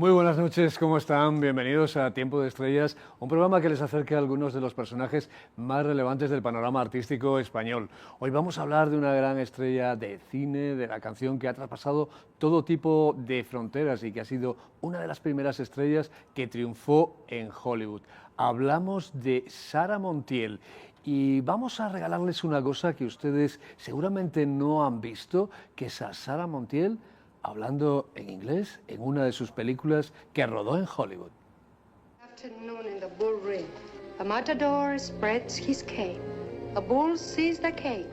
Muy buenas noches, ¿cómo están? Bienvenidos a Tiempo de Estrellas, un programa que les acerca a algunos de los personajes más relevantes del panorama artístico español. Hoy vamos a hablar de una gran estrella de cine, de la canción que ha traspasado todo tipo de fronteras y que ha sido una de las primeras estrellas que triunfó en Hollywood. Hablamos de Sara Montiel. Y vamos a regalarles una cosa que ustedes seguramente no han visto, que es a Sara Montiel hablando en inglés en una de sus películas que rodó en Hollywood. Afternoon in the bull ring. A matador spreads his cape. A bull sees the cape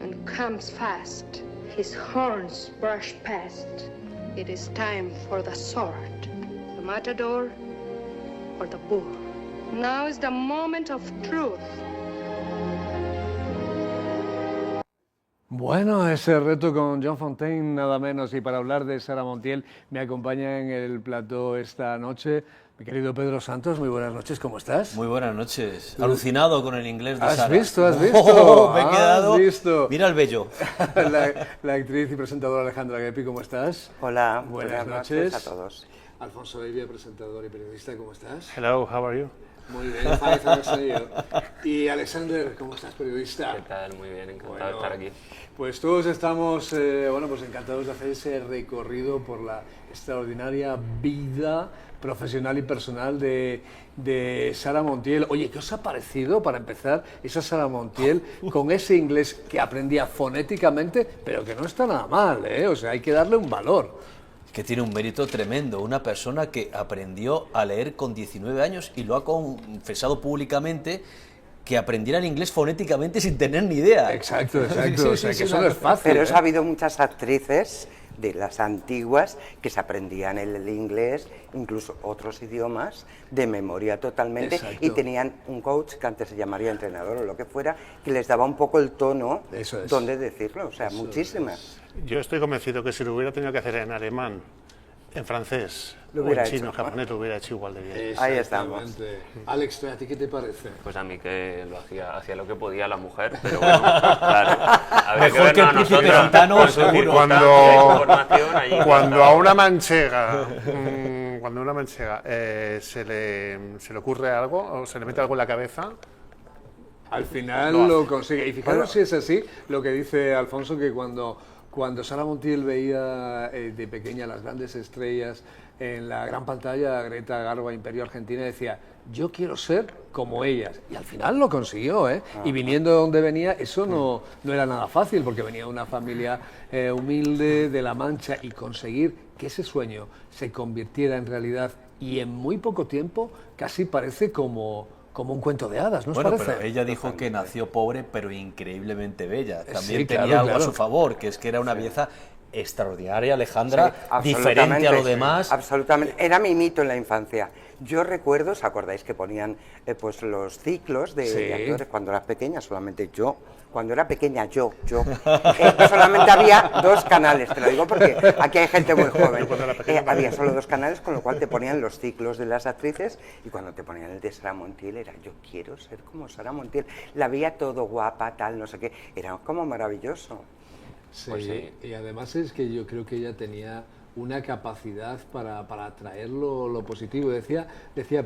and comes fast. His horns brush past. It is time for the sword. The matador or the bull. Now is the moment of truth. Bueno, ese reto con John Fontaine, nada menos. Y para hablar de Sara Montiel, me acompaña en el plató esta noche mi querido Pedro Santos. Muy buenas noches, ¿cómo estás? Muy buenas noches. Alucinado con el inglés de Sara. ¿Has visto? ¿Has visto? Oh, me he quedado. ¿Has visto? Mira el bello. La actriz y presentadora Alejandra Guepi, ¿cómo estás? Hola, buenas noches a todos. Alfonso Evia, presentador y periodista, ¿cómo estás? Hello, how are you? Muy bien, fine, thanks to you. Y Alexander, ¿cómo estás, periodista? ¿Qué tal? Muy bien, encantado de estar aquí. Pues todos estamos pues encantados de hacer ese recorrido por la extraordinaria vida profesional y personal de Sara Montiel. Oye, ¿qué os ha parecido, para empezar, esa Sara Montiel con ese inglés que aprendía fonéticamente, pero que no está nada mal, ¿eh? O sea, hay que darle un valor. Que tiene un mérito tremendo, una persona que aprendió a leer con 19 años y lo ha confesado públicamente, que aprendiera el inglés fonéticamente sin tener ni idea. Exacto, exacto, Sí, o sea, sí, que sí, eso no es fácil. Pero ha habido muchas actrices de las antiguas que se aprendían el inglés, incluso otros idiomas, de memoria totalmente. Exacto. Y tenían un coach, que antes se llamaría entrenador o lo que fuera, que les daba un poco el tono donde decirlo, o sea, Eso muchísimas. Yo estoy convencido que si lo hubiera tenido que hacer en alemán, en francés, Lo o hubiera en chino, hecho. japonés, lo hubiera hecho igual de bien. Ahí estamos. Exactamente. Alex, ¿a ti qué te parece? Pues a mí que lo hacía lo que podía la mujer, pero bueno, claro. Habría Mejor que el vernos a príncipe nosotros, gitano, con su seguro. circunstancia y información allí. Cuando a una manchega, se le ocurre algo o se le mete algo en la cabeza, Al final lo consigue. Y fijaros si es así, lo que dice Alfonso, que cuando Sara Montiel veía de pequeña las grandes estrellas en la gran pantalla, Greta Garbo, Imperio Argentina, decía, yo quiero ser como ellas. Y al final lo consiguió, ¿eh? Y viniendo de donde venía, eso no era nada fácil, porque venía de una familia humilde de La Mancha, y conseguir que ese sueño se convirtiera en realidad y en muy poco tiempo, casi parece como un cuento de hadas, ¿no os Bueno, parece? pero ella dijo que nació pobre, pero increíblemente bella. También Sí, tenía claro, algo claro. a su favor, que es que era una belleza extraordinaria, Alejandra, Sí, diferente a lo absolutamente, demás. Absolutamente. Era mi mito en la infancia. Yo recuerdo, ¿os acordáis que ponían pues los ciclos de actores cuando era pequeña? Solamente yo. Cuando era pequeña, solamente había 2 canales, te lo digo porque aquí hay gente muy joven. Había solo 2 canales, con lo cual te ponían los ciclos de las actrices, y cuando te ponían el de Sara Montiel era, yo quiero ser como Sara Montiel. La veía todo guapa, tal, no sé qué. Era como maravilloso. Sí, Pues sí. y además es que yo creo que ella tenía una capacidad para atraer lo positivo. Decía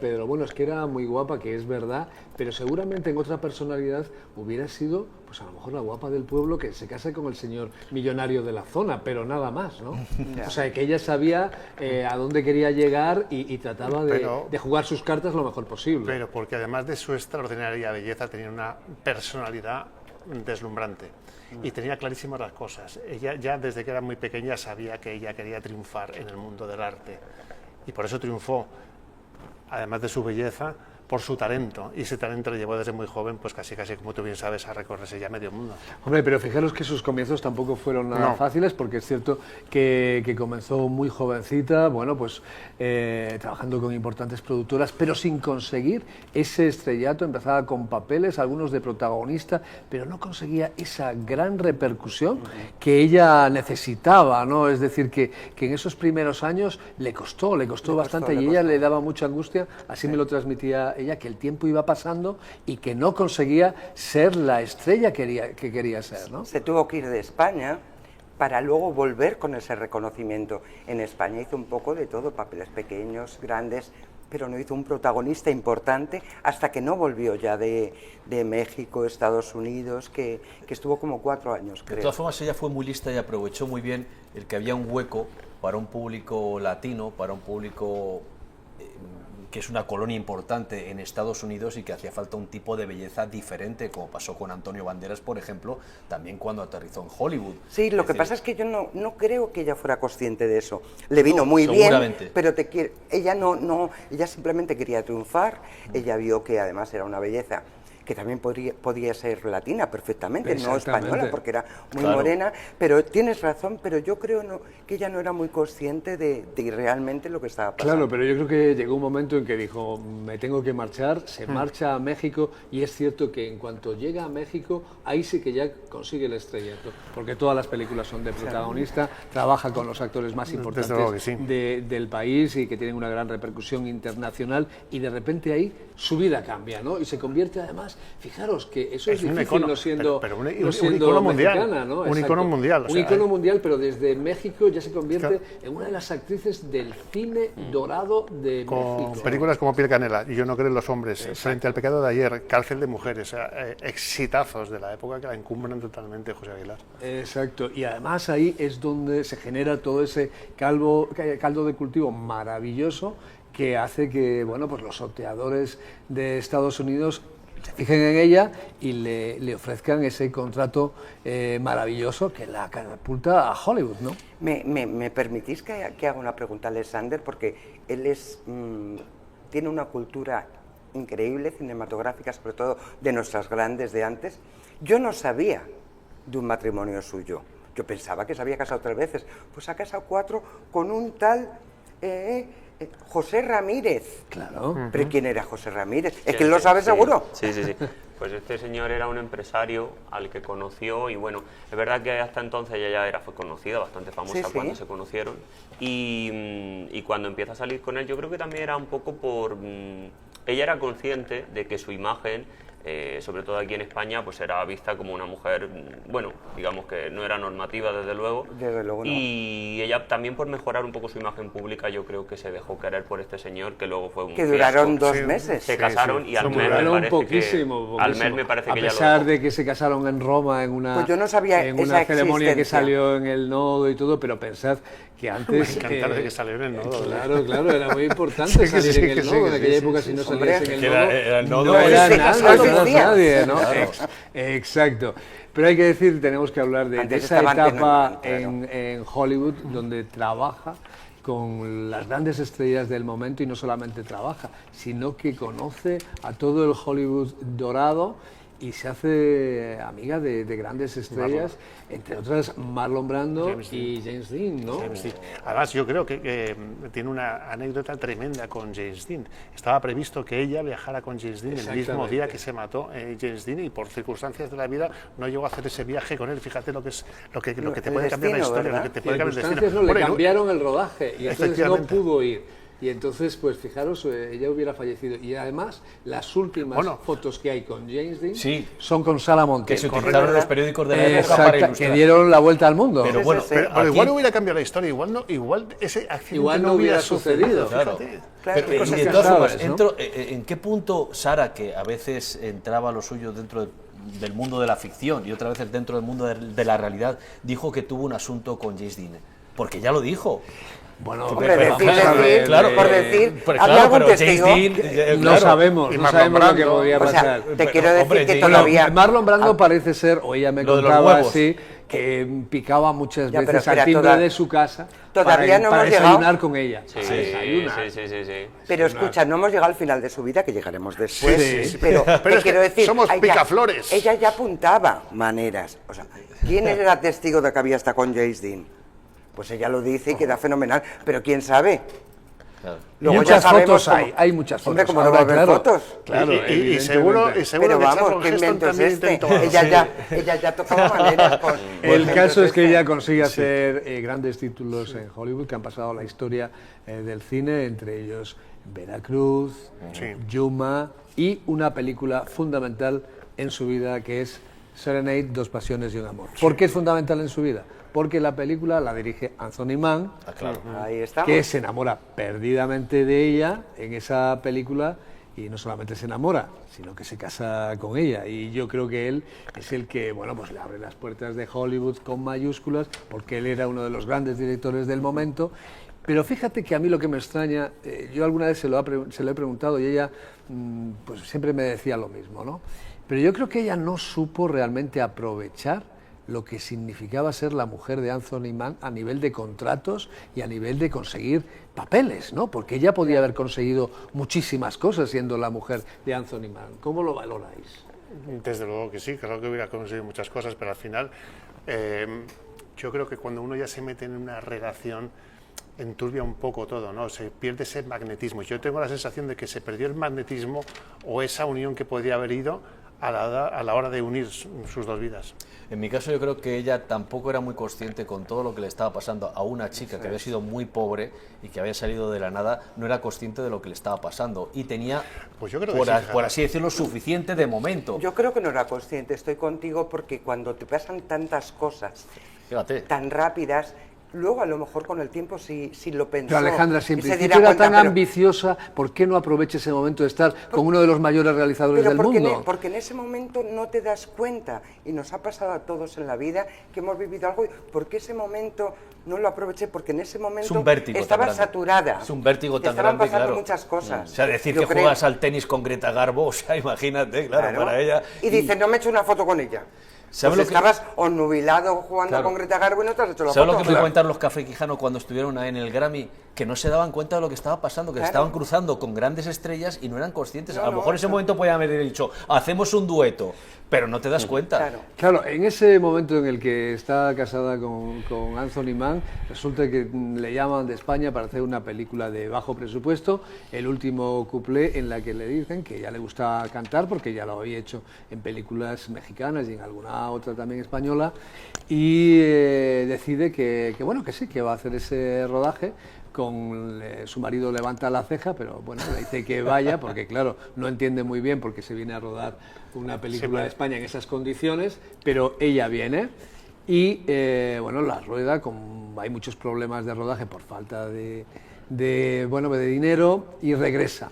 Pedro, bueno, es que era muy guapa, que es verdad, pero seguramente en otra personalidad hubiera sido, pues a lo mejor la guapa del pueblo que se casa con el señor millonario de la zona, pero nada más, ¿no? O sea, que ella sabía a dónde quería llegar y trataba de jugar sus cartas lo mejor posible. pero porque además de su extraordinaria belleza tenía una personalidad deslumbrante y tenía clarísimas las cosas. Ella ya desde que era muy pequeña sabía que ella quería triunfar en el mundo del arte, y por eso triunfó, además de su belleza, por su talento, y ese talento le llevó desde muy joven, pues casi como tú bien sabes, a recorrerse ya medio mundo. Hombre, pero fijaros que sus comienzos tampoco fueron nada fáciles, porque es cierto que comenzó muy jovencita, bueno, pues trabajando con importantes productoras, pero sin conseguir ese estrellato. Empezaba con papeles, algunos de protagonista, pero no conseguía esa gran repercusión que ella necesitaba, ¿no? Es decir, que en esos primeros años le costó bastante, y ella le daba mucha angustia, así me lo transmitía ella, que el tiempo iba pasando y que no conseguía ser la estrella que quería ser, ¿no? Se tuvo que ir de España para luego volver con ese reconocimiento. En España hizo un poco de todo, papeles pequeños, grandes, pero no hizo un protagonista importante hasta que no volvió ya de México, Estados Unidos, que estuvo como 4 años, creo. De todas formas, ella fue muy lista y aprovechó muy bien el que había un hueco para un público latino, para un público que es una colonia importante en Estados Unidos y que hacía falta un tipo de belleza diferente, como pasó con Antonio Banderas, por ejemplo, también cuando aterrizó en Hollywood. Sí, lo que pasa es que yo no creo que ella fuera consciente de eso. Le vino muy bien, pero ella simplemente quería triunfar, ella vio que además era una belleza que también podía ser latina perfectamente, no española, porque era muy morena, pero tienes razón, pero yo creo que ella no era muy consciente de realmente lo que estaba pasando. Claro, pero yo creo que llegó un momento en que dijo, me tengo que marchar, se marcha a México, y es cierto que en cuanto llega a México, ahí sí que ya consigue el estrellato, porque todas las películas son de protagonista, trabaja con los actores más importantes del país y que tienen una gran repercusión internacional, y de repente ahí su vida cambia, ¿no? Y se convierte además, fijaros que eso es difícil icono, no siendo, pero no un siendo icono mexicana, mundial, ¿no? un icono mundial. Un icono mundial, pero desde México ya se convierte en una de las actrices del cine dorado de México. Con películas como Piel Canela, y Yo no creo en los hombres, Frente al pecado de ayer, Cárcel de mujeres, exitazos de la época que la encumbran totalmente, José Aguilar. Exacto, y además ahí es donde se genera todo ese caldo de cultivo maravilloso que hace que, bueno, pues los oteadores de Estados Unidos se fijen en ella y le ofrezcan ese contrato maravilloso que la catapulta a Hollywood, ¿no? ¿Me permitís que haga una pregunta a Alexander? Porque él tiene una cultura increíble, cinematográfica, sobre todo de nuestras grandes de antes. Yo no sabía de un matrimonio suyo. Yo pensaba que se había casado 3 veces. Pues se ha casado 4 con un tal José Ramírez. Claro. ¿Pero quién era José Ramírez? Es que él lo sabe seguro. Sí. Pues este señor era un empresario al que conoció y bueno, es verdad que hasta entonces ella ya fue conocida, bastante famosa cuando se conocieron y cuando empieza a salir con él yo creo que también era un poco por... ella era consciente de que su imagen, sobre todo aquí en España, pues era vista como una mujer, bueno, digamos que no era normativa desde luego. Desde luego no. Y ella también por mejorar un poco su imagen pública yo creo que se dejó querer por este señor que luego fue un que duraron fiasco. 2 meses. Se casaron y al mes me parece que a pesar de que se casaron en Roma en una, pues yo no sabía en una ceremonia que salió en el nodo y todo, pero pensad que antes... Me encanta que salió en el nodo. Claro, era muy importante salir en el nodo. En aquella época si no salías en el nodo, no era nadie, ¿no? Exacto. Pero hay que decir, tenemos que hablar de esa etapa en Hollywood donde trabaja con las grandes estrellas del momento y no solamente trabaja, sino que conoce a todo el Hollywood dorado y se hace amiga de grandes estrellas, entre otras Marlon Brando y James Dean, ¿no? Además, yo creo que tiene una anécdota tremenda con James Dean. Estaba previsto que ella viajara con James Dean el mismo día que se mató James Dean y por circunstancias de la vida no llegó a hacer ese viaje con él. Fíjate lo que te puede cambiar la historia, lo que te puede cambiar el destino. Le cambiaron el rodaje y entonces no pudo ir. Y entonces, pues fijaros, ella hubiera fallecido. Y además, las últimas fotos que hay con James Dean son con Sara Montero. Que se utilizaron en los periódicos de la época para ilustrar. Que dieron la vuelta al mundo. Pero bueno, pero igual hubiera cambiado la historia, igual ese accidente no hubiera sucedido. Claro. Pero, y de todas formas, ¿en qué punto Sara, que a veces entraba a lo suyo dentro del mundo de la ficción y otras veces dentro del mundo de la realidad, dijo que tuvo un asunto con James Dean? Porque ya lo dijo. Bueno, por decir, ¿había algún testigo? No sabemos lo que podía pasar. O sea, te quiero decir que todavía... Marlon Brando parece ser, o ella me contaba así, que picaba muchas veces al timbre de su casa para desayunar con ella. Sí. Pero escucha, no hemos llegado al final de su vida, que llegaremos después. Sí. Pero te quiero decir, somos picaflores. Ella ya apuntaba maneras. O sea, ¿quién era testigo de que había estado con James Dean? Pues ella lo dice y queda fenomenal, pero quién sabe. Claro. Luego muchas ya fotos hay muchas fotos. Hombre, como no va a haber fotos. Claro, y seguro pero vamos, ¿qué invento es este? Ella ya tocaba maneras. El caso es que ella consigue hacer grandes títulos en Hollywood que han pasado a la historia del cine, entre ellos Veracruz, Yuma y una película fundamental en su vida que es Serenade, 2 pasiones y un amor. ¿Por qué es fundamental en su vida? porque la película la dirige Anthony Mann, Claro. Ahí estamos. que se enamora perdidamente de ella en esa película, y no solamente se enamora, sino que se casa con ella, y yo creo que él es el que, bueno, pues le abre las puertas de Hollywood con mayúsculas, porque él era uno de los grandes directores del momento. Pero fíjate que a mí lo que me extraña, yo alguna vez se lo he preguntado, y ella pues siempre me decía lo mismo, ¿no? Pero yo creo que ella no supo realmente aprovechar lo que significaba ser la mujer de Anthony Mann a nivel de contratos y a nivel de conseguir papeles, ¿no? Porque ella podía haber conseguido muchísimas cosas siendo la mujer de Anthony Mann. ¿Cómo lo valoráis? Desde luego que sí, creo que hubiera conseguido muchas cosas, pero al final yo creo que cuando uno ya se mete en una relación enturbia un poco todo, ¿no? Se pierde ese magnetismo. Yo tengo la sensación de que se perdió el magnetismo o esa unión que podría haber ido a la hora de unir sus dos vidas. En mi caso yo creo que ella tampoco era muy consciente con todo lo que le estaba pasando a una chica que había sido muy pobre y que había salido de la nada, no era consciente de lo que le estaba pasando y tenía, pues yo creo que sí, por así decirlo, suficiente de momento. Yo creo que no era consciente, estoy contigo, porque cuando te pasan tantas cosas Fíjate. tan rápidas, luego a lo mejor con el tiempo sí lo pensó. Pero Alejandra, si en y se principio dirá era tan cuenta, pero- ambiciosa, ¿por qué no aprovecha ese momento de estar con uno de los mayores realizadores Pero del mundo? porque en ese momento no te das cuenta, y nos ha pasado a todos en la vida que hemos vivido algo, porque ese momento no lo aproveché, porque en ese momento Es un vértigo estaba tan grande. saturada. Es un vértigo tan Estaban grande, pasando claro. muchas cosas. O sea, decir yo que creo. juegas al tenis con Greta Garbo, o sea, imagínate, claro, para ella. Y dice, no me he hecho una foto con ella. ¿Sabes Pues lo que- estabas onnubilado jugando Claro. con Greta Garbo y no te has hecho la ¿Sabes foto. lo que me cuentan los Café Quijano cuando estuvieron ahí en el Grammy? Que no se daban cuenta de lo que estaba pasando, que se Claro. estaban cruzando con grandes estrellas y no eran conscientes. No, a lo no, mejor en ese no. momento podían haber dicho, hacemos un dueto, pero no te das cuenta. Claro. Claro, en ese momento en el que está casada con Anthony Mann, resulta que le llaman de España para hacer una película de bajo presupuesto, el último cuplé en la que le dicen que ya le gusta cantar, porque ya lo había hecho en películas mexicanas y en alguna otra también española, y decide que bueno, que sí, que va a hacer ese rodaje. Su marido levanta la ceja, pero bueno, le dice que vaya, porque claro, no entiende muy bien porque se viene a rodar una película de España en esas condiciones, pero ella viene y bueno, la rueda, hay muchos problemas de rodaje por falta de dinero, y regresa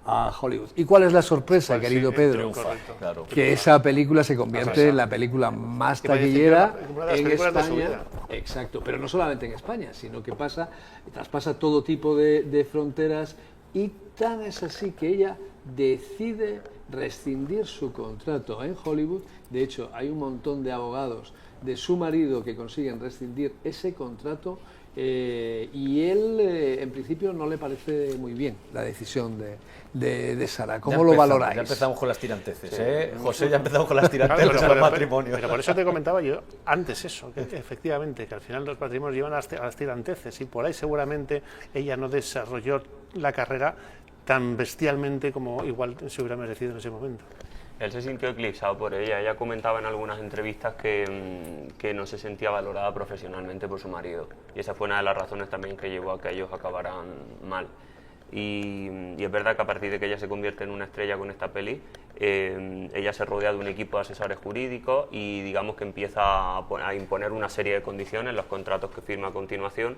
a Hollywood. ¿Y cuál es la sorpresa, Pues querido sí, Pedro? triunfa, correcto. Claro. Que esa película se convierte en la película más Y parece que taquillera una de las en películas de su España. vida. Exacto, pero no solamente en España, sino que traspasa todo tipo de fronteras, y tan es así que ella decide rescindir su contrato en Hollywood. De hecho, hay un montón de abogados de su marido que consiguen rescindir ese contrato, y él en principio no le parece muy bien la decisión de Sara. ¿Cómo Ya lo empezamos, valoráis? Ya empezamos con las tiranteces, ¿eh? José, ya empezamos con las Claro, tiranteces al matrimonio. pero por eso te comentaba yo antes eso, que efectivamente, que al final los matrimonios llevan a las tiranteces, y por ahí seguramente ella no desarrolló la carrera tan bestialmente como igual se hubiera merecido en ese momento. Él se sintió eclipsado por ella. Ella comentaba en algunas entrevistas que no se sentía valorada profesionalmente por su marido. Y esa fue una de las razones también que llevó a que ellos acabaran mal. Y es verdad que a partir de que ella se convierte en una estrella con esta peli, ella se rodea de un equipo de asesores jurídicos y digamos que empieza a imponer una serie de condiciones en los contratos que firma a continuación,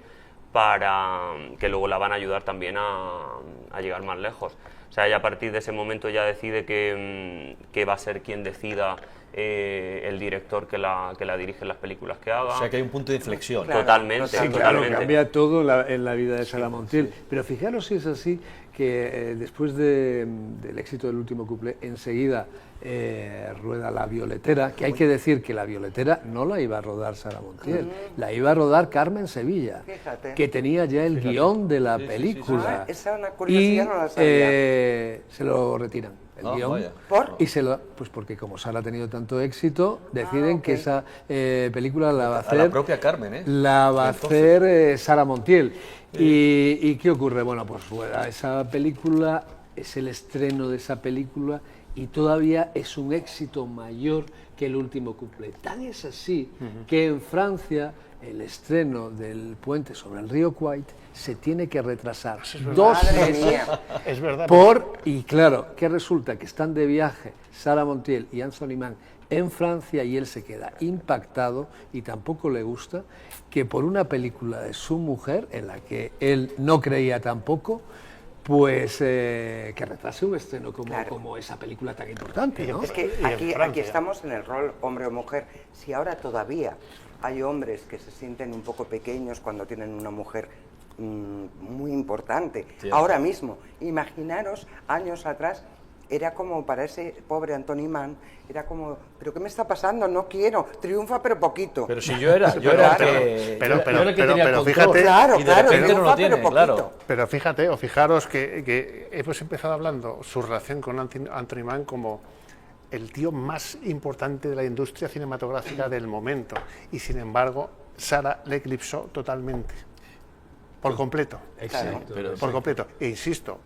para que luego la van a ayudar también a llegar más lejos. O sea, ella a partir de ese momento ya decide que va a ser quien decida el director que la dirige en las películas que haga. O sea que hay un punto de inflexión. Claro. Totalmente, Sí, Sí, claro, totalmente. cambia todo en la vida de Sara Montiel. Pero fijaros si es así, que después del éxito del último cuplé, enseguida rueda La Violetera, que hay que decir que La Violetera no la iba a rodar Sara Montiel, la iba a rodar Carmen Sevilla, Fíjate. que tenía ya el guión de la película. Ah, esa es una Y curiosidad, no la sabía. se lo retiran, el Ah, guión. vaya. ¿Por? Y pues porque como Sara ha tenido tanto éxito, deciden ok. que esa película la va a hacer A la propia Carmen, ¿eh? la va a Entonces. hacer Sara Montiel. ¿Y qué ocurre? Bueno, pues esa película, es el estreno de esa película, y todavía es un éxito mayor que el último cuplé. Tan es así que en Francia el estreno del puente sobre el río Kwai se tiene que retrasar verdad. 2 Madre meses mía. Es verdad. y claro, que resulta que están de viaje Sara Montiel y Anthony Mann en Francia y él se queda impactado y tampoco le gusta que por una película de su mujer, en la que él no creía tampoco, pues que retrase un estreno como esa película tan importante, ¿no? Es que aquí estamos en el rol hombre o mujer. Si ahora todavía hay hombres que se sienten un poco pequeños cuando tienen una mujer muy importante, ahora mismo, imaginaros años atrás. Era como para ese pobre Anthony Mann, era como, ¿pero qué me está pasando? No quiero, triunfa pero poquito. Pero si yo era el que tenía pero control, fíjate, Claro, y de repente no triunfa lo tiene, pero poquito. claro. Pero fíjate, o fijaros que hemos empezado hablando su relación con Anthony Mann como el tío más importante de la industria cinematográfica del momento, y sin embargo Sara le eclipsó totalmente, por completo. Exacto. Pero Por completo. E insisto,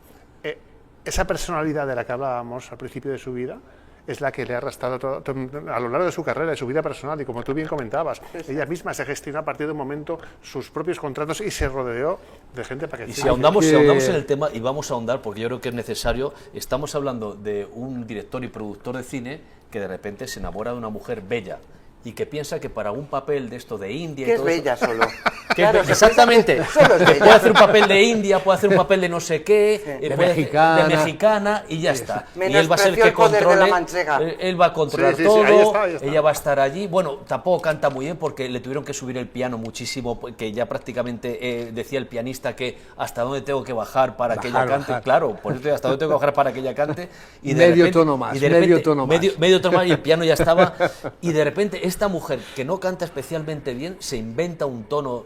esa personalidad de la que hablábamos al principio de su vida es la que le ha arrastrado a lo largo de su carrera, de su vida personal, y como tú bien comentabas, ella misma se gestionó a partir de un momento sus propios contratos y se rodeó de gente para que... Y si ahondamos en el tema, y vamos a ahondar porque yo creo que es necesario, estamos hablando de un director y productor de cine que de repente se enamora de una mujer bella y que piensa que para un papel de esto de India Que y es todo eso, bella solo. que Claro, exactamente, solo es bella. puede hacer un papel de India, puede hacer un papel de no sé qué, De puede mexicana. de mexicana y ya está. Y Menospreció él va a ser el el que poder de la controle, manchega. él va a controlar Sí, todo, ahí está. ella va a estar allí. Bueno, tampoco canta muy bien porque le tuvieron que subir el piano muchísimo, que ya prácticamente decía el pianista que hasta dónde tengo que bajar para que ella cante. Bajar. Claro, por eso hasta dónde tengo que bajar para que ella cante. Y Medio tono más, y de repente, medio tono más. medio tono más y el piano ya estaba. Y de repente esta mujer que no canta especialmente bien se inventa un tono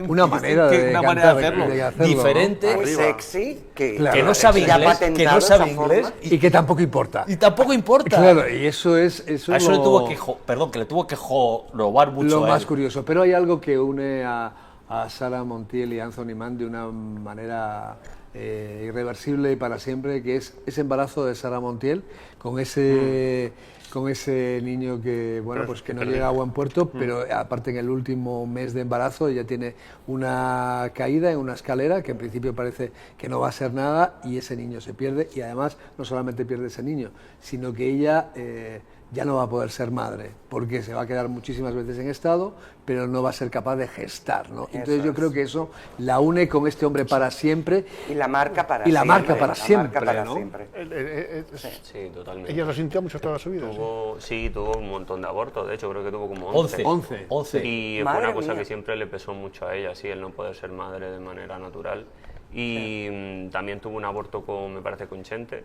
Una manera de una cantar, manera de hacerlo, de hacerlo, diferente, Muy sexy, que, Claro, que no sabe ya inglés, que no patentado sabe esa inglés forma. y que tampoco importa. y tampoco importa. Claro, y eso es A eso le tuvo que que le tuvo que robar mucho lo a más él. curioso. Pero hay algo que une a Sara Montiel y Anthony Mann de una manera irreversible y para siempre, que es ese embarazo de Sara Montiel con ese niño que bueno, pues que no llega a buen puerto, pero aparte en el último mes de embarazo ella tiene una caída en una escalera que en principio parece que no va a ser nada y ese niño se pierde, y además no solamente pierde ese niño, sino que ella ya no va a poder ser madre, porque se va a quedar muchísimas veces en estado, pero no va a ser capaz de gestar, ¿no? Entonces yo creo que eso la une con este hombre para siempre. Y la marca para Y la siempre. marca para siempre, ¿no? siempre. Sí, totalmente. Ella lo sintió mucho toda su vida. Tuvo un montón de abortos, de hecho creo que tuvo como 11. Y fue Madre una cosa mía. que siempre le pesó mucho a ella, sí, el no poder ser madre de manera natural. Y también tuvo un aborto me parece, con Chente.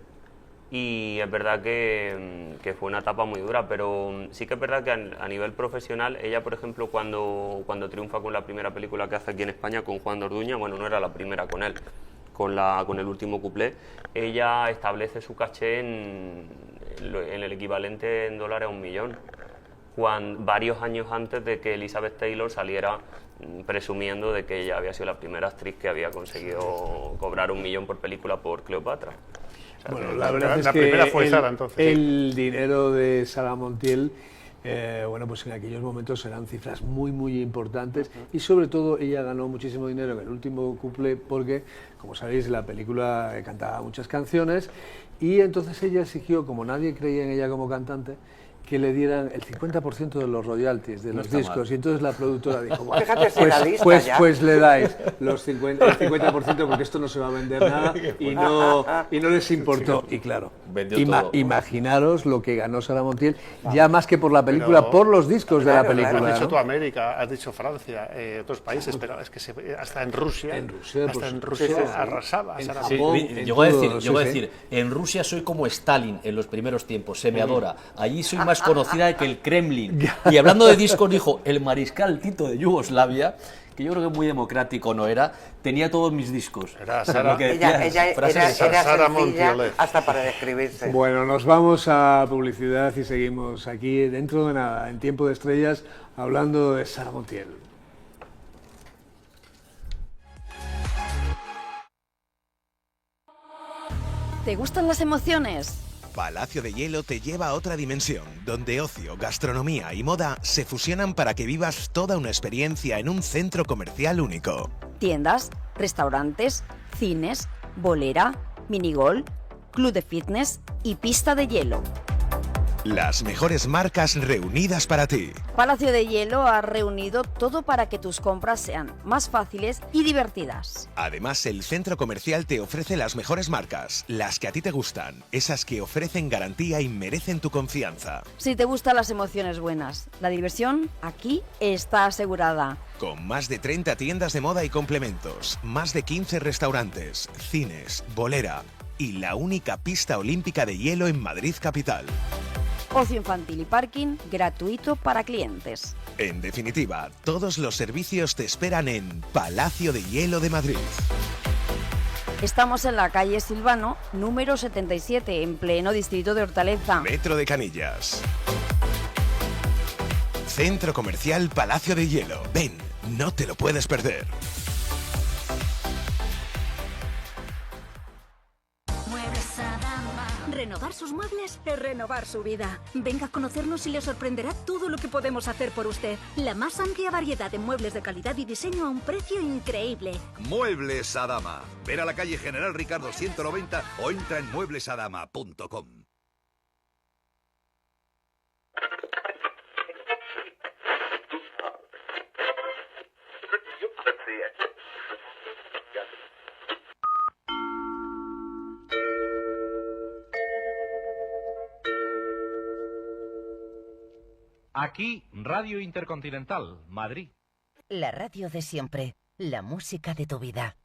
Y es verdad que fue una etapa muy dura, pero sí que es verdad que a nivel profesional, ella, por ejemplo, cuando triunfa con la primera película que hace aquí en España con Juan de Orduña, bueno, no era la primera con él, con el último cuplé, ella establece su caché en el equivalente en dólares a 1 millón. Varios años antes de que Elizabeth Taylor saliera presumiendo de que ella había sido la primera actriz que había conseguido cobrar 1 millón por película por Cleopatra. O sea, Bueno, que- la verdad es la que primera fue Sara, entonces, sí. el dinero de Sara Montiel, bueno, pues en aquellos momentos eran cifras muy, muy importantes, y sobre todo ella ganó muchísimo dinero en el último couple porque, como sabéis, la película cantaba muchas canciones, y entonces ella exigió, como nadie creía en ella como cantante, que le dieran el 50% de los royalties de los está discos, mal. y entonces la productora dijo, bueno, Fíjate si era lista ya. pues le dais el 50% porque esto no se va a vender nada, y no les importó. Y claro, Vendió todo. imaginaros lo que ganó Sara Montiel, ya más que por la película, Pero- por los discos de la Claro, claro. película. Has dicho ¿no? tú América, has dicho Francia, otros países, pero es que hasta en Rusia, pues, hasta en Rusia sí, sí, sí. arrasaba. En Sara Sí, Japón, Montiel. en llegó a decir, todo, llegó a sí, decir, en Rusia soy como Stalin en los primeros tiempos, se me adora. Allí soy más conocida que el Kremlin. Y hablando de discos, dijo, el mariscal Tito de Yugoslavia, que yo creo que muy democrático no era, tenía todos mis discos. Era O sea, Sara- lo que Ella, decías, ella frases era Sara sencilla Montiel. hasta para describirse. Bueno, nos vamos a publicidad y seguimos aquí dentro de nada, en Tiempo de Estrellas, hablando de Sara Montiel. ¿Te gustan las emociones? Palacio de Hielo te lleva a otra dimensión, donde ocio, gastronomía y moda se fusionan para que vivas toda una experiencia en un centro comercial único. Tiendas, restaurantes, cines, bolera, minigol, club de fitness y pista de hielo. Las mejores marcas reunidas para ti. Palacio de Hielo ha reunido todo para que tus compras sean más fáciles y divertidas. Además, el centro comercial te ofrece las mejores marcas, las que a ti te gustan, esas que ofrecen garantía y merecen tu confianza. Si te gustan las emociones buenas, la diversión aquí está asegurada. Con más de 30 tiendas de moda y complementos, más de 15 restaurantes, cines, bolera y la única pista olímpica de hielo en Madrid capital. Ocio infantil y parking gratuito para clientes. En definitiva, todos los servicios te esperan en Palacio de Hielo de Madrid. Estamos en la calle Silvano, número 77, en pleno distrito de Hortaleza. Metro de Canillas. Centro Comercial Palacio de Hielo. Ven, no te lo puedes perder. Renovar sus muebles es renovar su vida. Venga a conocernos y le sorprenderá todo lo que podemos hacer por usted. La más amplia variedad de muebles de calidad y diseño a un precio increíble. Muebles Adama. Ven a la calle General Ricardo 190 o entra en mueblesadama.com. Aquí, Radio Intercontinental, Madrid. La radio de siempre, la música de tu vida.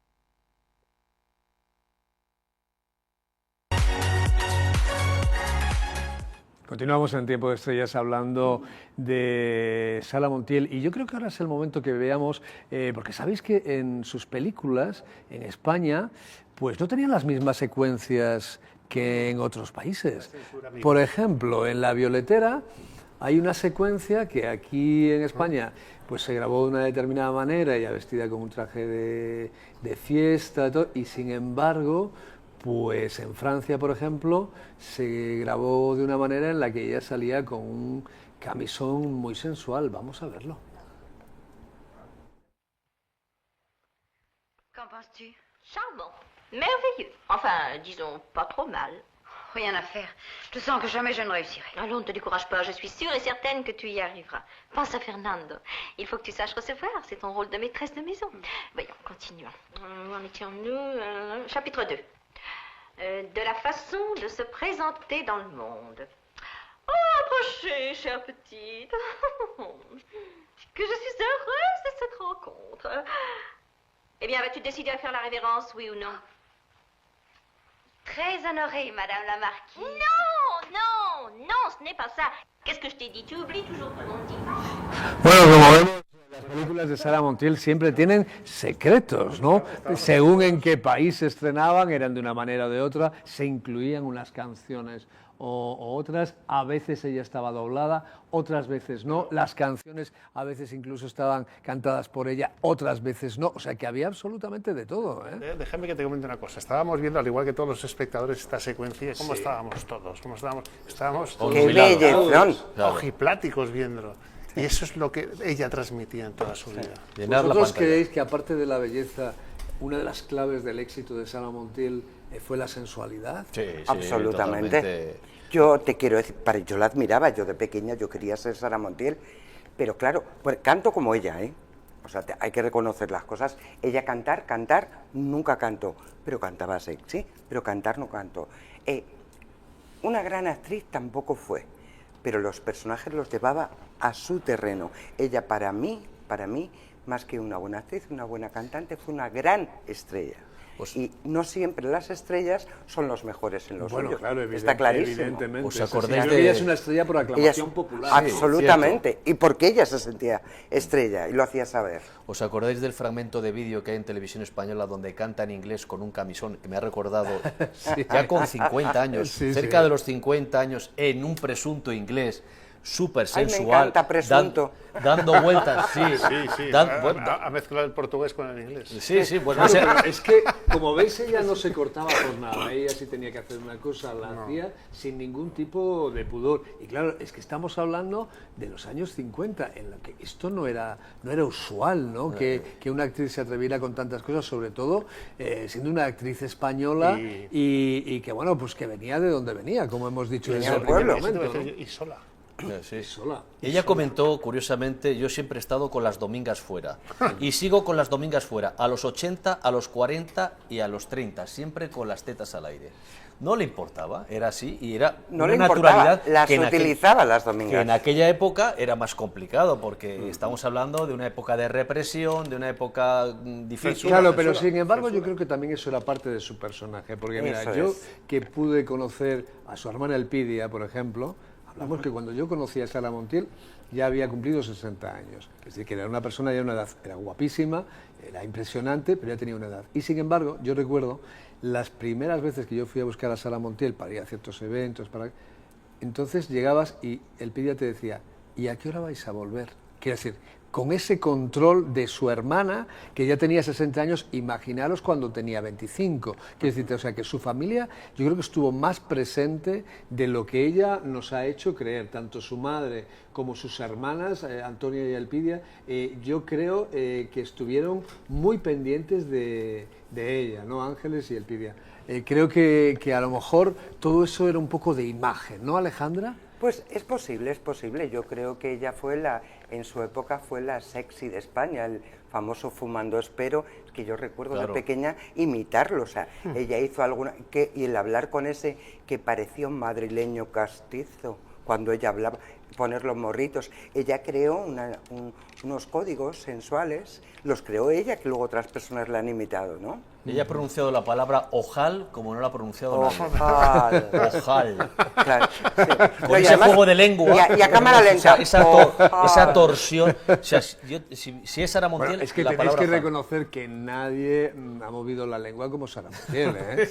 Continuamos en Tiempo de Estrellas hablando de Sara Montiel y yo creo que ahora es el momento que veamos, porque sabéis que en sus películas, en España, pues no tenían las mismas secuencias que en otros países. Por ejemplo, en La Violetera hay una secuencia que aquí en España pues se grabó de una determinada manera, ella vestida con un traje de fiesta y todo, y sin embargo, pues en Francia, por ejemplo, se grabó de una manera en la que ella salía con un camisón muy sensual. Vamos a verlo. Qu'en penses-tu? Charmant, merveilleux. Enfin, disons, pas trop mal. Rien à faire. Je sens que jamais je ne réussirai. Allons, ne te décourage pas. Je suis sûre et certaine que tu y arriveras. Pense à Fernando. Il faut que tu saches recevoir. C'est ton rôle de maîtresse de maison. Voyons, continuons. Où en étions-nous? Chapitre 2. De la façon de se présenter dans le monde. Oh, approchez, chère petite. Que je suis heureuse de cette rencontre. Eh bien, vas-tu décider à faire la révérence, oui ou non? Très honorée, Madame la Marquise. Non, non, non, ce n'est pas ça. Qu'est-ce que je t'ai dit? Tu oublies toujours tout le monde dit. Bueno, como vemos, las películas de Sara Montiel siempre tienen secretos, ¿no? Según en qué país se estrenaban, eran de una manera o de otra, se incluían unas canciones o otras, a veces ella estaba doblada, otras veces no, las canciones a veces incluso estaban cantadas por ella, otras veces no, o sea que había absolutamente de todo, ¿eh? Déjame que te comente una cosa, estábamos viendo, al igual que todos los espectadores, esta secuencia, ¿cómo Sí. estábamos todos? ¿Cómo estábamos todos ¡Qué bellezón! ojipláticos viéndolo. Y eso es lo que ella transmitía en toda su vida. ¿Vosotros creéis que aparte de la belleza, una de las claves del éxito de Sara Montiel fue la sensualidad? Sí, Absolutamente. totalmente. Yo te quiero decir, yo la admiraba, yo de pequeña yo quería ser Sara Montiel, pero claro, pues canto como ella, ¿eh? O sea, hay que reconocer las cosas. Ella cantar, nunca cantó, pero cantaba sexy, pero cantar no cantó. Una gran actriz tampoco fue, pero los personajes los llevaba a su terreno. Ella para mí, más que una buena actriz, una buena cantante, fue una gran estrella. Y no siempre las estrellas son los mejores en los suyos. Claro, está clarísimo. evidentemente. ¿Os acordáis Ella es una estrella por aclamación popular. Absolutamente. Y porque ella se sentía estrella y lo hacía saber. ¿Os acordáis del fragmento de vídeo que hay en Televisión Española donde canta en inglés con un camisón que me ha recordado ya con 50 años, cerca de los 50 años, en un presunto inglés? súper Ay, me sensual, encanta, presunto. dando vueltas, sí, Sí, ha mezclado el portugués con el inglés. Sí, pues Claro, no sé. pero es que, como ves, ella no se cortaba por nada. Ella sí tenía que hacer una cosa, la hacía sin ningún tipo de pudor. Y claro, es que estamos hablando de los años 50, en los que esto no era usual, ¿no? Que una actriz se atreviera con tantas cosas, sobre todo siendo una actriz española y que, bueno, pues que venía de donde venía, como hemos dicho en el primer momento, ¿no? Y sola. Sí. Sola. Ella comentó, curiosamente, yo siempre he estado con las domingas fuera y sigo con las domingas fuera, a los 80, a los 40 y a los 30, siempre con las tetas al aire. No le importaba, era así y era No una le importaba, naturalidad las que utilizaba las domingas. que en aquella época era más complicado porque estamos hablando de una época de represión, de una época difícil. Claro, pero sin embargo yo creo que también eso era parte de su personaje, porque mira, Eso yo es. que pude conocer a su hermana Elpidia, por ejemplo, hablamos que cuando yo conocí a Sara Montiel ya había cumplido 60 años, es decir, que era una persona ya de una edad, era guapísima, era impresionante, pero ya tenía una edad. Y sin embargo, yo recuerdo las primeras veces que yo fui a buscar a Sara Montiel para ir a ciertos eventos, entonces llegabas y Elpidia te decía, ¿y a qué hora vais a volver? Quiero decir, con ese control de su hermana, que ya tenía 60 años, imaginaros cuando tenía 25. Quiero decirte, o sea, que su familia, yo creo que estuvo más presente de lo que ella nos ha hecho creer, tanto su madre como sus hermanas, Antonia y Elpidia, yo creo que estuvieron muy pendientes de ella, ¿no? Ángeles y Elpidia. Creo que a lo mejor todo eso era un poco de imagen, ¿no, Alejandra? Pues es posible, es posible. Yo creo que ella fue en su época fue la sexy de España, el famoso Fumando Espero, que yo recuerdo de pequeña imitarlo. O sea, ella hizo alguna... y el hablar con ese que parecía un madrileño castizo, cuando ella hablaba, poner los morritos. Ella creó unos códigos sensuales, los creó ella, que luego otras personas la han imitado, ¿no? Ella ha pronunciado la palabra ojal como no la ha pronunciado nadie. Ojal. Ojal. Claro, sí. Con ese además, juego de lengua. Y a cámara lenta. Esa torsión. O sea, si es Sara Montiel, bueno, es que la tenéis palabra que ojal. reconocer que nadie ha movido la lengua como Sara Montiel, ¿eh?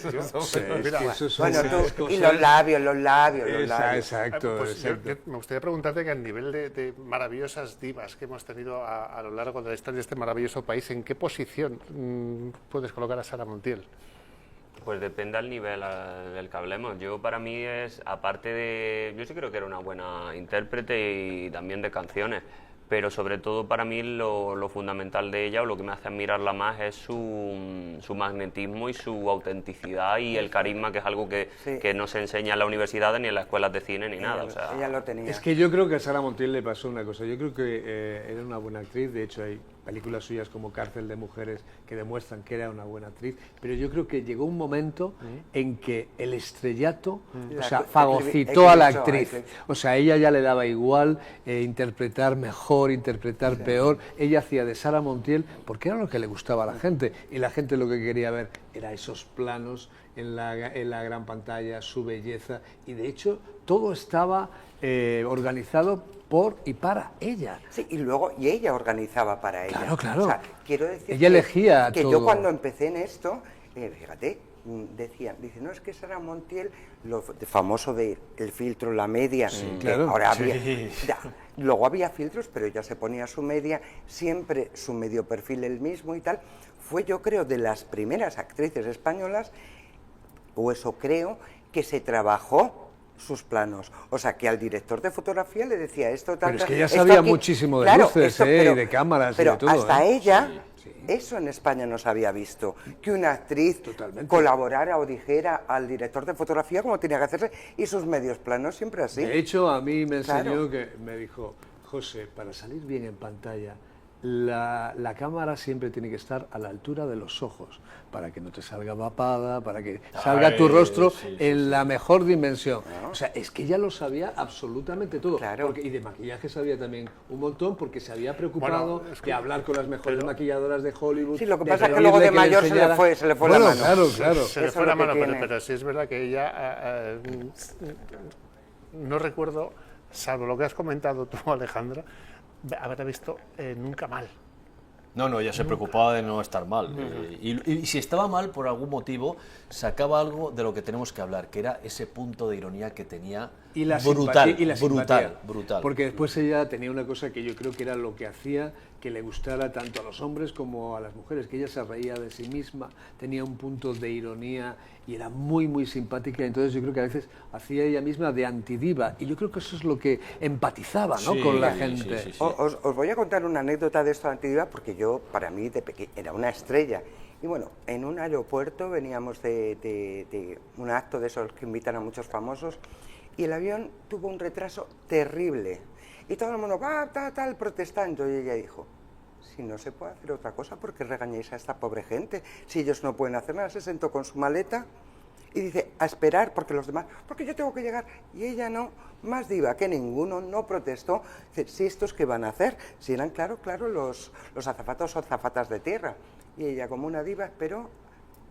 Bueno, tú, y los labios. Exacto, Pues exacto. yo me gustaría preguntarte que a nivel de maravillosas divas que hemos tenido a lo largo de la historia de este maravilloso país, ¿en qué posición puedes colocar a Sara Montiel? Pues depende al nivel del que hablemos. Yo, para mí, aparte de... Yo sí creo que era una buena intérprete y también de canciones, pero sobre todo para mí lo fundamental de ella, o lo que me hace admirarla más, es su magnetismo y su autenticidad y el carisma, que es algo que no se enseña en la universidad ni en las escuelas de cine ni nada. O sea, ella lo tenía. Es que yo creo que a Sara Montiel le pasó una cosa. Yo creo que era una buena actriz. De hecho, hay películas suyas como Cárcel de Mujeres que demuestran que era una buena actriz. Pero yo creo que llegó un momento en que el estrellato, o sea, fagocitó a la actriz. O sea, ella ya le daba igual interpretar mejor, interpretar peor. Ella hacía de Sara Montiel porque era lo que le gustaba a la gente. Y la gente lo que quería ver era esos planos en la gran pantalla, su belleza. Y de hecho, todo estaba organizado por y para ella. Sí, y ella organizaba para ella. Claro, claro. O sea, quiero decir ella elegía que todo. yo cuando empecé en esto, fíjate, dice, no, es que Sara Montiel, lo famoso de el filtro, la media, claro. Ahora había, luego había filtros, pero ella se ponía su media, siempre su medio perfil el mismo y tal. Fue, yo creo, de las primeras actrices españolas, o eso creo, que se trabajó sus planos. O sea, que al director de fotografía le decía esto, tal, pero es que tal, ella sabía aquí. muchísimo de Claro, luces, esto, y de cámaras y de todo. Pero hasta ella, Sí. eso en España no se había visto. Que una actriz colaborara o dijera al director de fotografía cómo tenía que hacerse, y sus medios planos siempre así. De hecho, a mí me enseñó Claro. que me dijo, José, para salir bien en pantalla, la cámara siempre tiene que estar a la altura de los ojos, para que no te salga papada, para que salga tu rostro en la mejor dimensión. O sea, es que ella lo sabía absolutamente todo. Claro. Y de maquillaje sabía también un montón, porque se había preocupado Bueno, es que- de hablar con las mejores maquilladoras de Hollywood. Sí, lo que de pasa es que pedirle luego de le mayor enseñara. se le fue Bueno, la mano. Claro, claro. Se le Eso fue es la lo que mano, tiene. pero sí es verdad que ella, no recuerdo, salvo lo que has comentado tú, Alejandra, haberla visto nunca mal. No, ella se preocupaba de no estar mal. Y si estaba mal, por algún motivo, sacaba algo de lo que tenemos que hablar, que era ese punto de ironía que tenía y la brutal, y la brutal. Porque después ella tenía una cosa que yo creo que era lo que hacía que le gustara tanto a los hombres como a las mujeres, que ella se reía de sí misma, tenía un punto de ironía y era muy, muy simpática. Entonces yo creo que a veces hacía ella misma de antidiva, y yo creo que eso es lo que empatizaba, ¿no?, con la gente. Sí. Os voy a contar una anécdota de esto de antidiva, porque yo, para mí, de pequeña, era una estrella. Y bueno, en un aeropuerto veníamos de un acto de esos que invitan a muchos famosos, y el avión tuvo un retraso terrible. Y todo el mundo, tal, protestando. Y ella dijo, si no se puede hacer otra cosa, ¿por qué regañáis a esta pobre gente? Si ellos no pueden hacer nada. Se sentó con su maleta y dice, a esperar, porque los demás, porque yo tengo que llegar. Y ella no, más diva que ninguno, no protestó. Dice, si estos qué van a hacer, si eran, claro, los azafatos o azafatas de tierra. Y ella, como una diva, esperó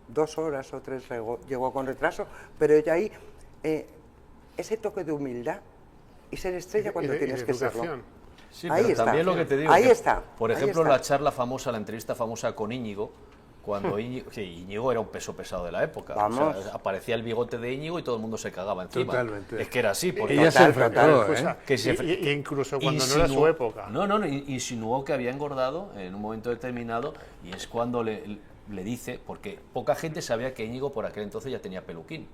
2 horas o 3, llegó con retraso, pero ella ahí, ese toque de humildad y ser estrella cuando tienes que serlo. Sí, pero ahí también está. Lo que te digo, ahí que, está. Por ejemplo, la charla famosa, la entrevista famosa con Íñigo, cuando Íñigo era un peso pesado de la época. O sea, aparecía el bigote de Íñigo y todo el mundo se cagaba encima. Totalmente. Es que era así. Porque ella se enfrentó, y incluso cuando no era su época. No, insinuó que había engordado en un momento determinado, y es cuando le dice, porque poca gente sabía que Íñigo por aquel entonces ya tenía peluquín.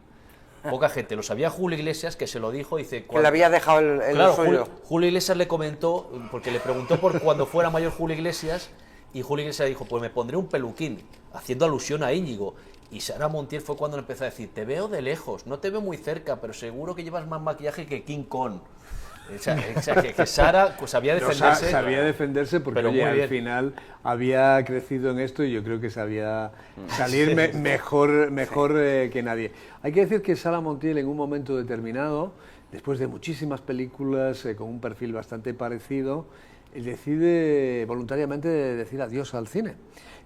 Poca gente, lo sabía Julio Iglesias, que se lo dijo, dice... Que le había dejado el suyo. Julio Iglesias le comentó, porque le preguntó por cuando fuera mayor Julio Iglesias, y Julio Iglesias dijo, pues me pondré un peluquín, haciendo alusión a Íñigo. Y Sara Montiel fue cuando le empezó a decir, te veo de lejos, no te veo muy cerca, pero seguro que llevas más maquillaje que King Kong. O sea, que Sara pues, sabía defenderse. Sabía defenderse porque oye, al final había crecido en esto, y yo creo que sabía salir mejor que nadie. Hay que decir que Sara Montiel, en un momento determinado, después de muchísimas películas con un perfil bastante parecido, decide voluntariamente decir adiós al cine.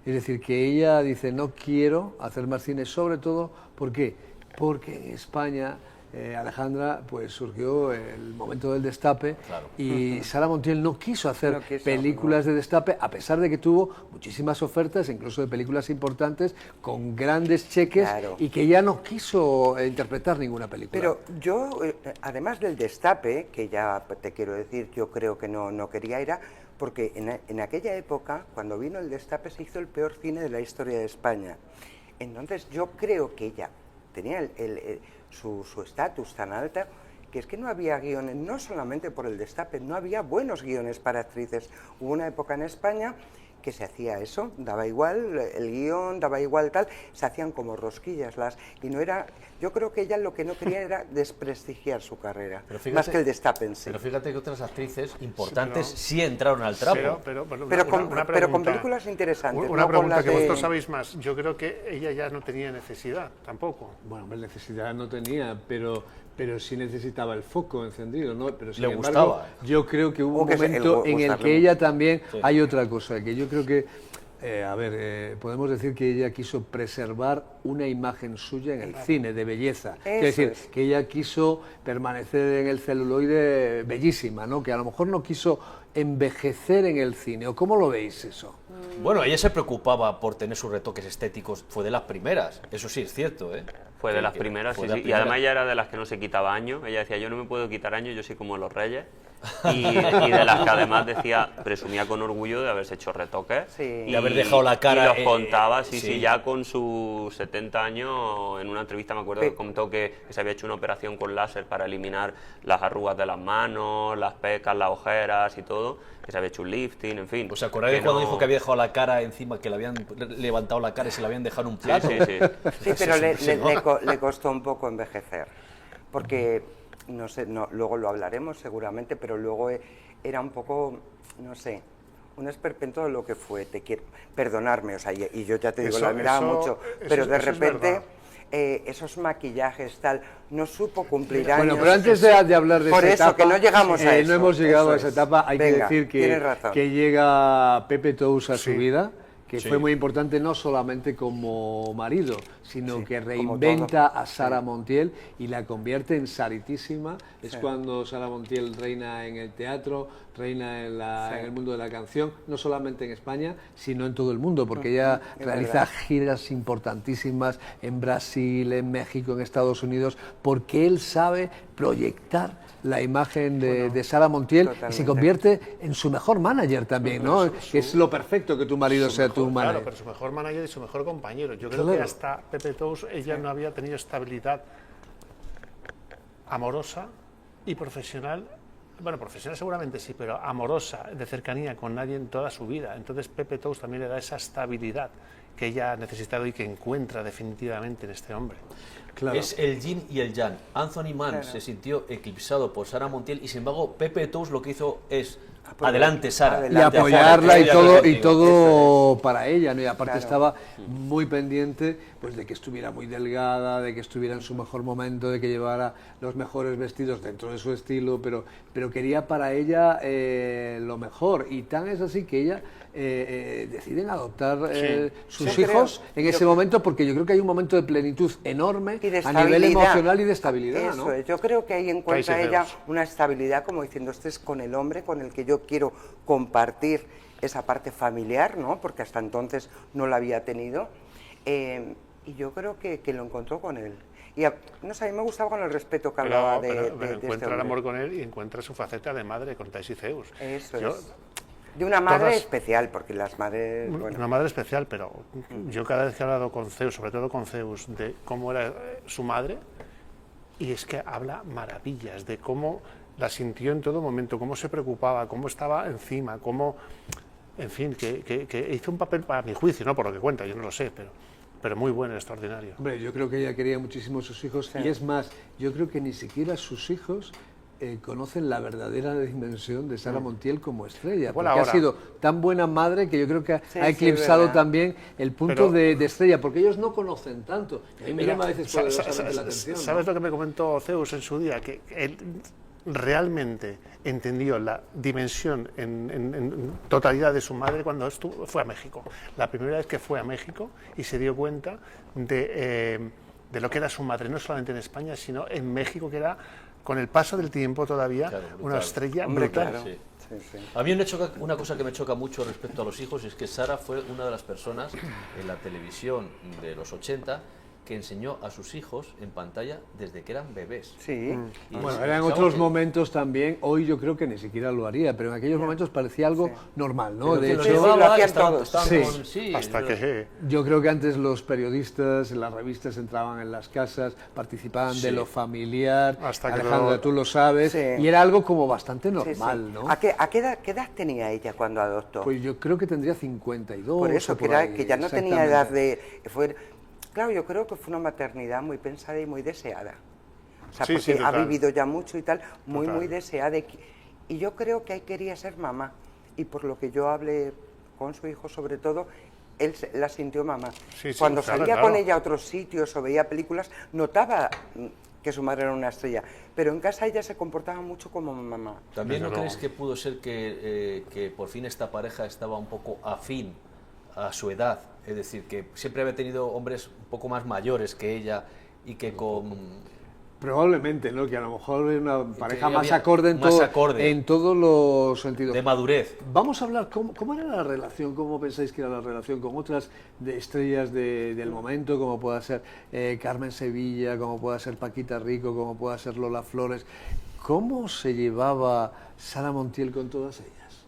Es decir, que ella dice, no quiero hacer más cine, sobre todo, ¿por qué? Porque en España... Alejandra, pues surgió el momento del destape, y Sara Montiel no quiso hacer películas de destape, a pesar de que tuvo muchísimas ofertas, incluso de películas importantes, con grandes cheques, y que ya no quiso interpretar ninguna película. Pero yo, además del destape, que ya te quiero decir, yo creo que no quería, era porque en aquella época, cuando vino el destape, se hizo el peor cine de la historia de España. Entonces yo creo que ella tenía su estatus tan alta, que es que no había guiones, no solamente por el destape, no había buenos guiones para actrices. Hubo una época en España que se hacía eso, daba igual el guión, daba igual tal, se hacían como rosquillas y no era... Yo creo que ella lo que no quería era desprestigiar su carrera, fíjate, más que el destape en sí. Pero fíjate que otras actrices importantes sí entraron al trapo. Pero con películas interesantes. Una pregunta que vosotros sabéis más. Yo creo que ella ya no tenía necesidad, tampoco. Bueno, necesidad no tenía, pero sí necesitaba el foco encendido, ¿no? Pero le gustaba. Yo creo que hubo un momento en el que ella también... Hay otra cosa, que yo creo que... podemos decir que ella quiso preservar una imagen suya en el cine, de belleza. Es decir, que ella quiso permanecer en el celuloide bellísima, ¿no? Que a lo mejor no quiso envejecer en el cine. ¿O cómo lo veis eso? Bueno, ella se preocupaba por tener sus retoques estéticos, fue de las primeras, eso sí es cierto, ¿eh? Fue de las primeras, sí. Y además ella era de las que no se quitaba años. Ella decía, yo no me puedo quitar años, yo soy como los reyes. Y de las que además decía, presumía con orgullo de haberse hecho retoques. Sí. Y haber dejado la cara. Y los contaba, ya con sus 70 años, en una entrevista me acuerdo que comentó que se había hecho una operación con láser para eliminar las arrugas de las manos, las pecas, las ojeras y todo, que se había hecho un lifting, en fin. ¿Os acordáis cuando dijo que había dejado la cara encima, que le habían levantado la cara y se la habían dejado en un plato? Sí, pero le costó un poco envejecer, porque... No sé, luego lo hablaremos seguramente, pero luego era un poco, no sé, un esperpento de lo que fue, te quiero perdonarme, o sea, y yo ya te digo, la admiraba mucho, pero de repente esos maquillajes tal, no supo cumplir años. Bueno, pero antes de hablar de esa etapa, que no llegamos a eso. No hemos llegado a esa etapa, hay que decir que llega Pepe Tous a su vida, que Sí. fue muy importante no solamente como marido, sino Sí, que como reinventa todo. a Sara Sí. Montiel y la convierte en Saritísima. Es Sí. cuando Sara Montiel reina en el teatro, reina Sí. en el mundo de la canción, no solamente en España, sino en todo el mundo, porque ella es realiza verdad. giras importantísimas en Brasil, en México, en Estados Unidos, porque él sabe proyectar la imagen de Sara Montiel y se totalmente. convierte en su mejor manager también, ¿no? Que es lo perfecto que tu marido sea tu manager. Claro, pero su mejor manager y su mejor compañero. Yo creo Claro. que hasta Pepe Tous ella no había tenido estabilidad amorosa y profesional. Bueno, profesional seguramente sí, pero amorosa, de cercanía con nadie en toda su vida. Entonces Pepe Tous también le da esa estabilidad que ella ha necesitado y que encuentra definitivamente en este hombre. Claro. Es el yin y el yang. Anthony Mann Claro. se sintió eclipsado por Sara Montiel y sin embargo Pepe Tous lo que hizo es Apoyar. adelante Sara. Adelante. Y apoyarla y Estoy de todo, acuerdo y contigo. todo para ella, ¿no? Y aparte Claro. estaba muy pendiente pues de que estuviera muy delgada, de que estuviera en su mejor momento, de que llevara los mejores vestidos dentro de su estilo, pero quería para ella lo mejor. Y tan es así que ella deciden adoptar sus Yo hijos creo- en ese momento, porque yo creo que hay un momento de plenitud enorme Y de a nivel estabilidad. emocional y de estabilidad, Eso ¿no? es, yo creo que ahí encuentra Países ella Bajos. una estabilidad, como diciendo, este es con el hombre con el que yo quiero compartir esa parte familiar, ¿no? Porque hasta entonces no la había tenido. Y yo creo que lo encontró con él. Y no sé, a mí me gustaba con el respeto que hablaba de Pero este encuentra el hombre. amor con él y encuentra su faceta de madre con Taisy Zeus. Eso Yo- es. De una madre todas- especial, porque las madres... bueno, Una madre especial, pero yo cada vez que he hablado con Zeus, sobre todo con Zeus, de cómo era su madre, y es que habla maravillas de cómo la sintió en todo momento, cómo se preocupaba, cómo estaba encima, cómo, en fin, que hizo un papel para mi juicio, no por lo que cuenta, yo no lo sé, pero muy bueno, extraordinario. Hombre, yo creo que ella quería muchísimo a sus hijos y es más, yo creo que ni siquiera sus hijos conocen la verdadera dimensión de Sara Montiel como estrella, Igual porque ha ahora. sido tan buena madre que yo creo que Sí, ha sí, eclipsado verdad. también el punto Pero- de estrella, porque ellos no conocen tanto. A mí me Mira, llama a veces poderosamente la atención. ¿Sabes ¿no? lo que me comentó Zeus en su día? Que él realmente entendió la dimensión en totalidad de su madre cuando fue a México. La primera vez que fue a México y se dio cuenta de lo que era su madre, no solamente en España, sino en México, que era, con el paso del tiempo todavía, Claro, brutal. una estrella Hombre, brutal. claro. Sí. Sí, sí. A mí una cosa que me choca mucho respecto a los hijos es que Sara fue una de las personas en la televisión de los 80 que enseñó a sus hijos en pantalla desde que eran bebés. Sí. Y Bueno, es eran algo otros que- momentos también, hoy yo creo que ni siquiera lo haría, pero en aquellos momentos parecía algo normal, ¿no? Pero De que lo hecho, llevaba, lo hacían estaban- todos. estaban Sí. con- sí, Hasta lo- que... yo creo que antes los periodistas en las revistas entraban en las casas, participaban Sí. de lo familiar, Hasta que Alejandra, luego- tú lo sabes, Sí. y era algo como bastante Sí, sí. normal, ¿no? ¿A qué edad tenía ella cuando adoptó? Pues yo creo que tendría 52. Por eso, o que, por ahí, que ya no tenía exactamente. edad de... Claro, yo creo que fue una maternidad muy pensada y muy deseada. O sea, Sí, porque sí, ha total. vivido ya mucho y tal, muy, Total. muy deseada. Y yo creo que ahí quería ser mamá. Y por lo que yo hablé con su hijo, sobre todo, él la sintió mamá. Sí, sí, Cuando claro, salía claro. con ella a otros sitios o veía películas, notaba que su madre era una estrella. Pero en casa ella se comportaba mucho como mamá. ¿También no Desde crees luego. que pudo ser que por fin esta pareja estaba un poco afín a su edad? Es decir, que siempre había tenido hombres un poco más mayores que ella y que con... Probablemente, ¿no? Que a lo mejor es una pareja más había acorde en, más acorde. en todos los sentidos. de madurez. Vamos a hablar, ¿cómo era la relación? ¿Cómo pensáis que era la relación con otras estrellas del momento, como pueda ser Carmen Sevilla, como pueda ser Paquita Rico, como pueda ser Lola Flores? ¿Cómo se llevaba Sara Montiel con todas ellas?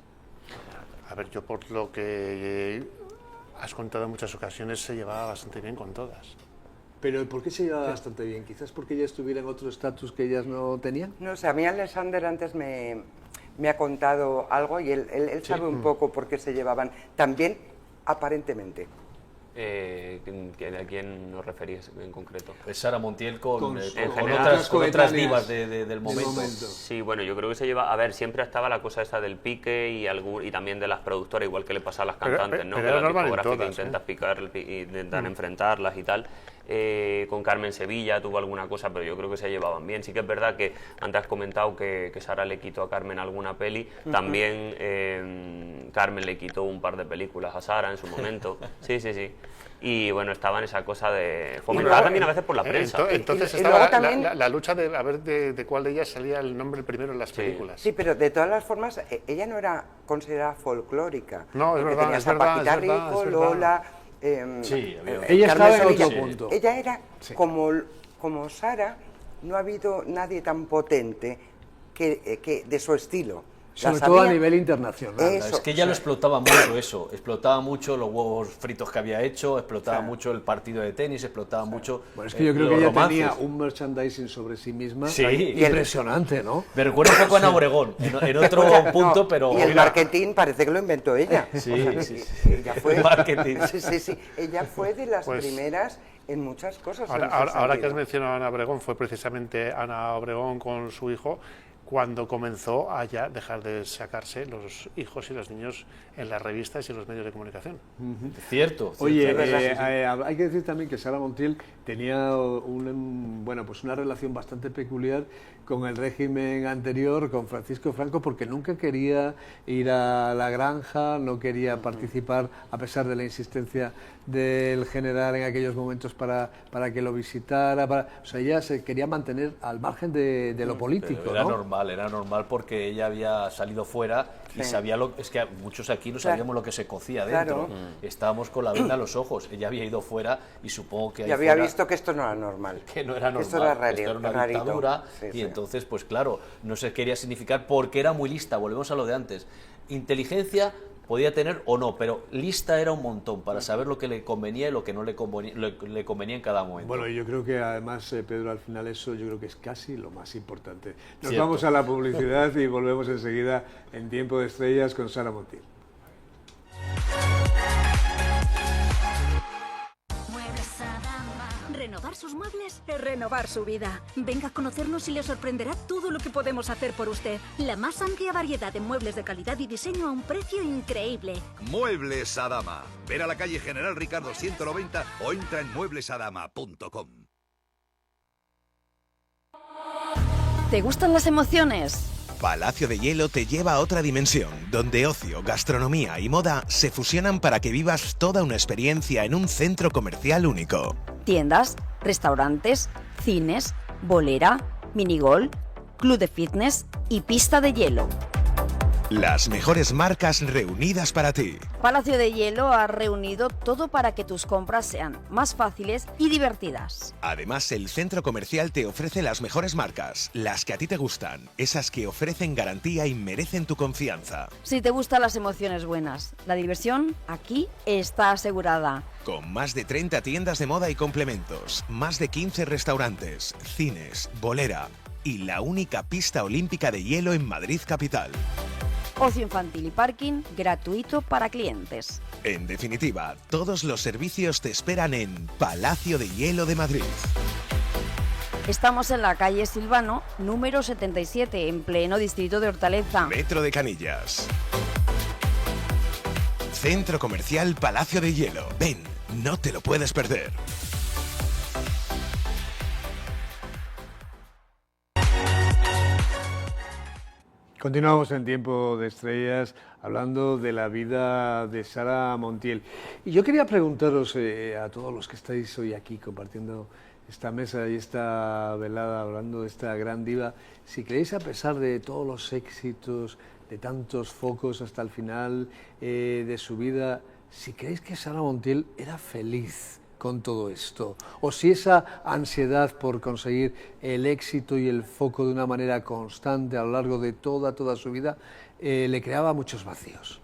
A ver, yo por lo que has contado en muchas ocasiones, se llevaba bastante bien con todas. Pero ¿por qué se llevaba bastante bien? ¿Quizás porque ella estuviera en otro estatus que ellas no tenían? No sé, a mí Alexander antes me ha contado algo y él sabe un poco por qué se llevaban tan bien, aparentemente. ¿A quién nos referías en concreto? Sara Montiel con general, otras coetáneas divas del momento. Sí, bueno, yo creo que se lleva... A ver, siempre estaba la cosa esa del pique y también de las productoras, igual que le pasa a las Pero- cantantes, ¿no? pero Que era la normal en discográfica todas, intentan picar, intentan enfrentarlas y tal. con Carmen Sevilla tuvo alguna cosa, pero yo creo que se llevaban bien. Sí que es verdad que antes has comentado que Sara le quitó a Carmen alguna peli, también Carmen le quitó un par de películas a Sara en su momento. Sí. Y bueno, estaba en esa cosa de fomentar también a veces por la prensa. Entonces estaba la lucha de a ver de cuál de ellas salía el nombre primero en las películas. Sí, pero de todas las formas, ella no era considerada folclórica. No, es verdad, tenía es verdad, Rico, Lola... ella estaba en otro punto. Ella era como Sara, no ha habido nadie tan potente que de su estilo. Sobre todo a nivel internacional. Es que ella lo explotaba mucho eso, explotaba mucho los huevos fritos que había hecho, explotaba mucho el partido de tenis, explotaba mucho Bueno, es que yo creo que ella tenía un merchandising sobre sí misma impresionante, ¿no? Me recuerda un poco a Ana Obregón, en otro punto, pero... Y el marketing parece que lo inventó ella. Sí. Ella fue, marketing. Sí. Ella fue de las primeras en muchas cosas. Ahora que has mencionado a Ana Obregón, fue precisamente Ana Obregón con su hijo cuando comenzó a ya dejar de sacarse los hijos y los niños en las revistas y en los medios de comunicación. Cierto. Oye, hay que decir también que Sara Montiel tenía una relación bastante peculiar con el régimen anterior, con Francisco Franco, porque nunca quería ir a la granja, no quería participar, a pesar de la insistencia del general en aquellos momentos para que lo visitara. O sea, ella se quería mantener al margen de lo político. Pero era normal porque ella había salido fuera y sabía es que muchos aquí no sabíamos lo que se cocía dentro. Estábamos con la venda en los ojos. Ella había ido fuera y supongo que... Y había visto que esto no era normal. Que no era normal. Esto era una dictadura. Entonces, pues claro, no se quería significar porque era muy lista. Volvemos a lo de antes. Inteligencia podía tener o no, pero lista era un montón para saber lo que le convenía y lo que no le convenía en cada momento. Bueno, yo creo que además, Pedro, al final eso yo creo que es casi lo más importante. Nos vamos a la publicidad y volvemos enseguida en Tiempo de Estrellas con Sara Montiel. Renovar sus muebles es renovar su vida. Venga a conocernos y le sorprenderá todo lo que podemos hacer por usted. La más amplia variedad de muebles de calidad y diseño a un precio increíble. Muebles Adama. Ver a la calle General Ricardo 190 o entra en mueblesadama.com. ¿Te gustan las emociones? Palacio de Hielo te lleva a otra dimensión, donde ocio, gastronomía y moda se fusionan para que vivas toda una experiencia en un centro comercial único. Tiendas, restaurantes, cines, bolera, minigol, club de fitness y pista de hielo. Las mejores marcas reunidas para ti. Palacio de Hielo ha reunido todo para que tus compras sean más fáciles y divertidas. Además, el centro comercial te ofrece las mejores marcas, las que a ti te gustan, esas que ofrecen garantía y merecen tu confianza. Si te gustan las emociones buenas, la diversión aquí está asegurada. Con más de 30 tiendas de moda y complementos, más de 15 restaurantes, cines, bolera y la única pista olímpica de hielo en Madrid capital. Ocio infantil y parking gratuito para clientes. En definitiva, todos los servicios te esperan en Palacio de Hielo de Madrid. Estamos en la calle Silvano, número 77, en pleno distrito de Hortaleza. Metro de Canillas. Centro Comercial Palacio de Hielo. Ven, no te lo puedes perder. Continuamos en Tiempo de Estrellas hablando de la vida de Sara Montiel. Y yo quería preguntaros a todos los que estáis hoy aquí compartiendo esta mesa y esta velada, hablando de esta gran diva, si creéis, a pesar de todos los éxitos, de tantos focos hasta el final de su vida, si creéis que Sara Montiel era feliz con todo esto, o si esa ansiedad por conseguir el éxito y el foco de una manera constante a lo largo de toda su vida le creaba muchos vacíos.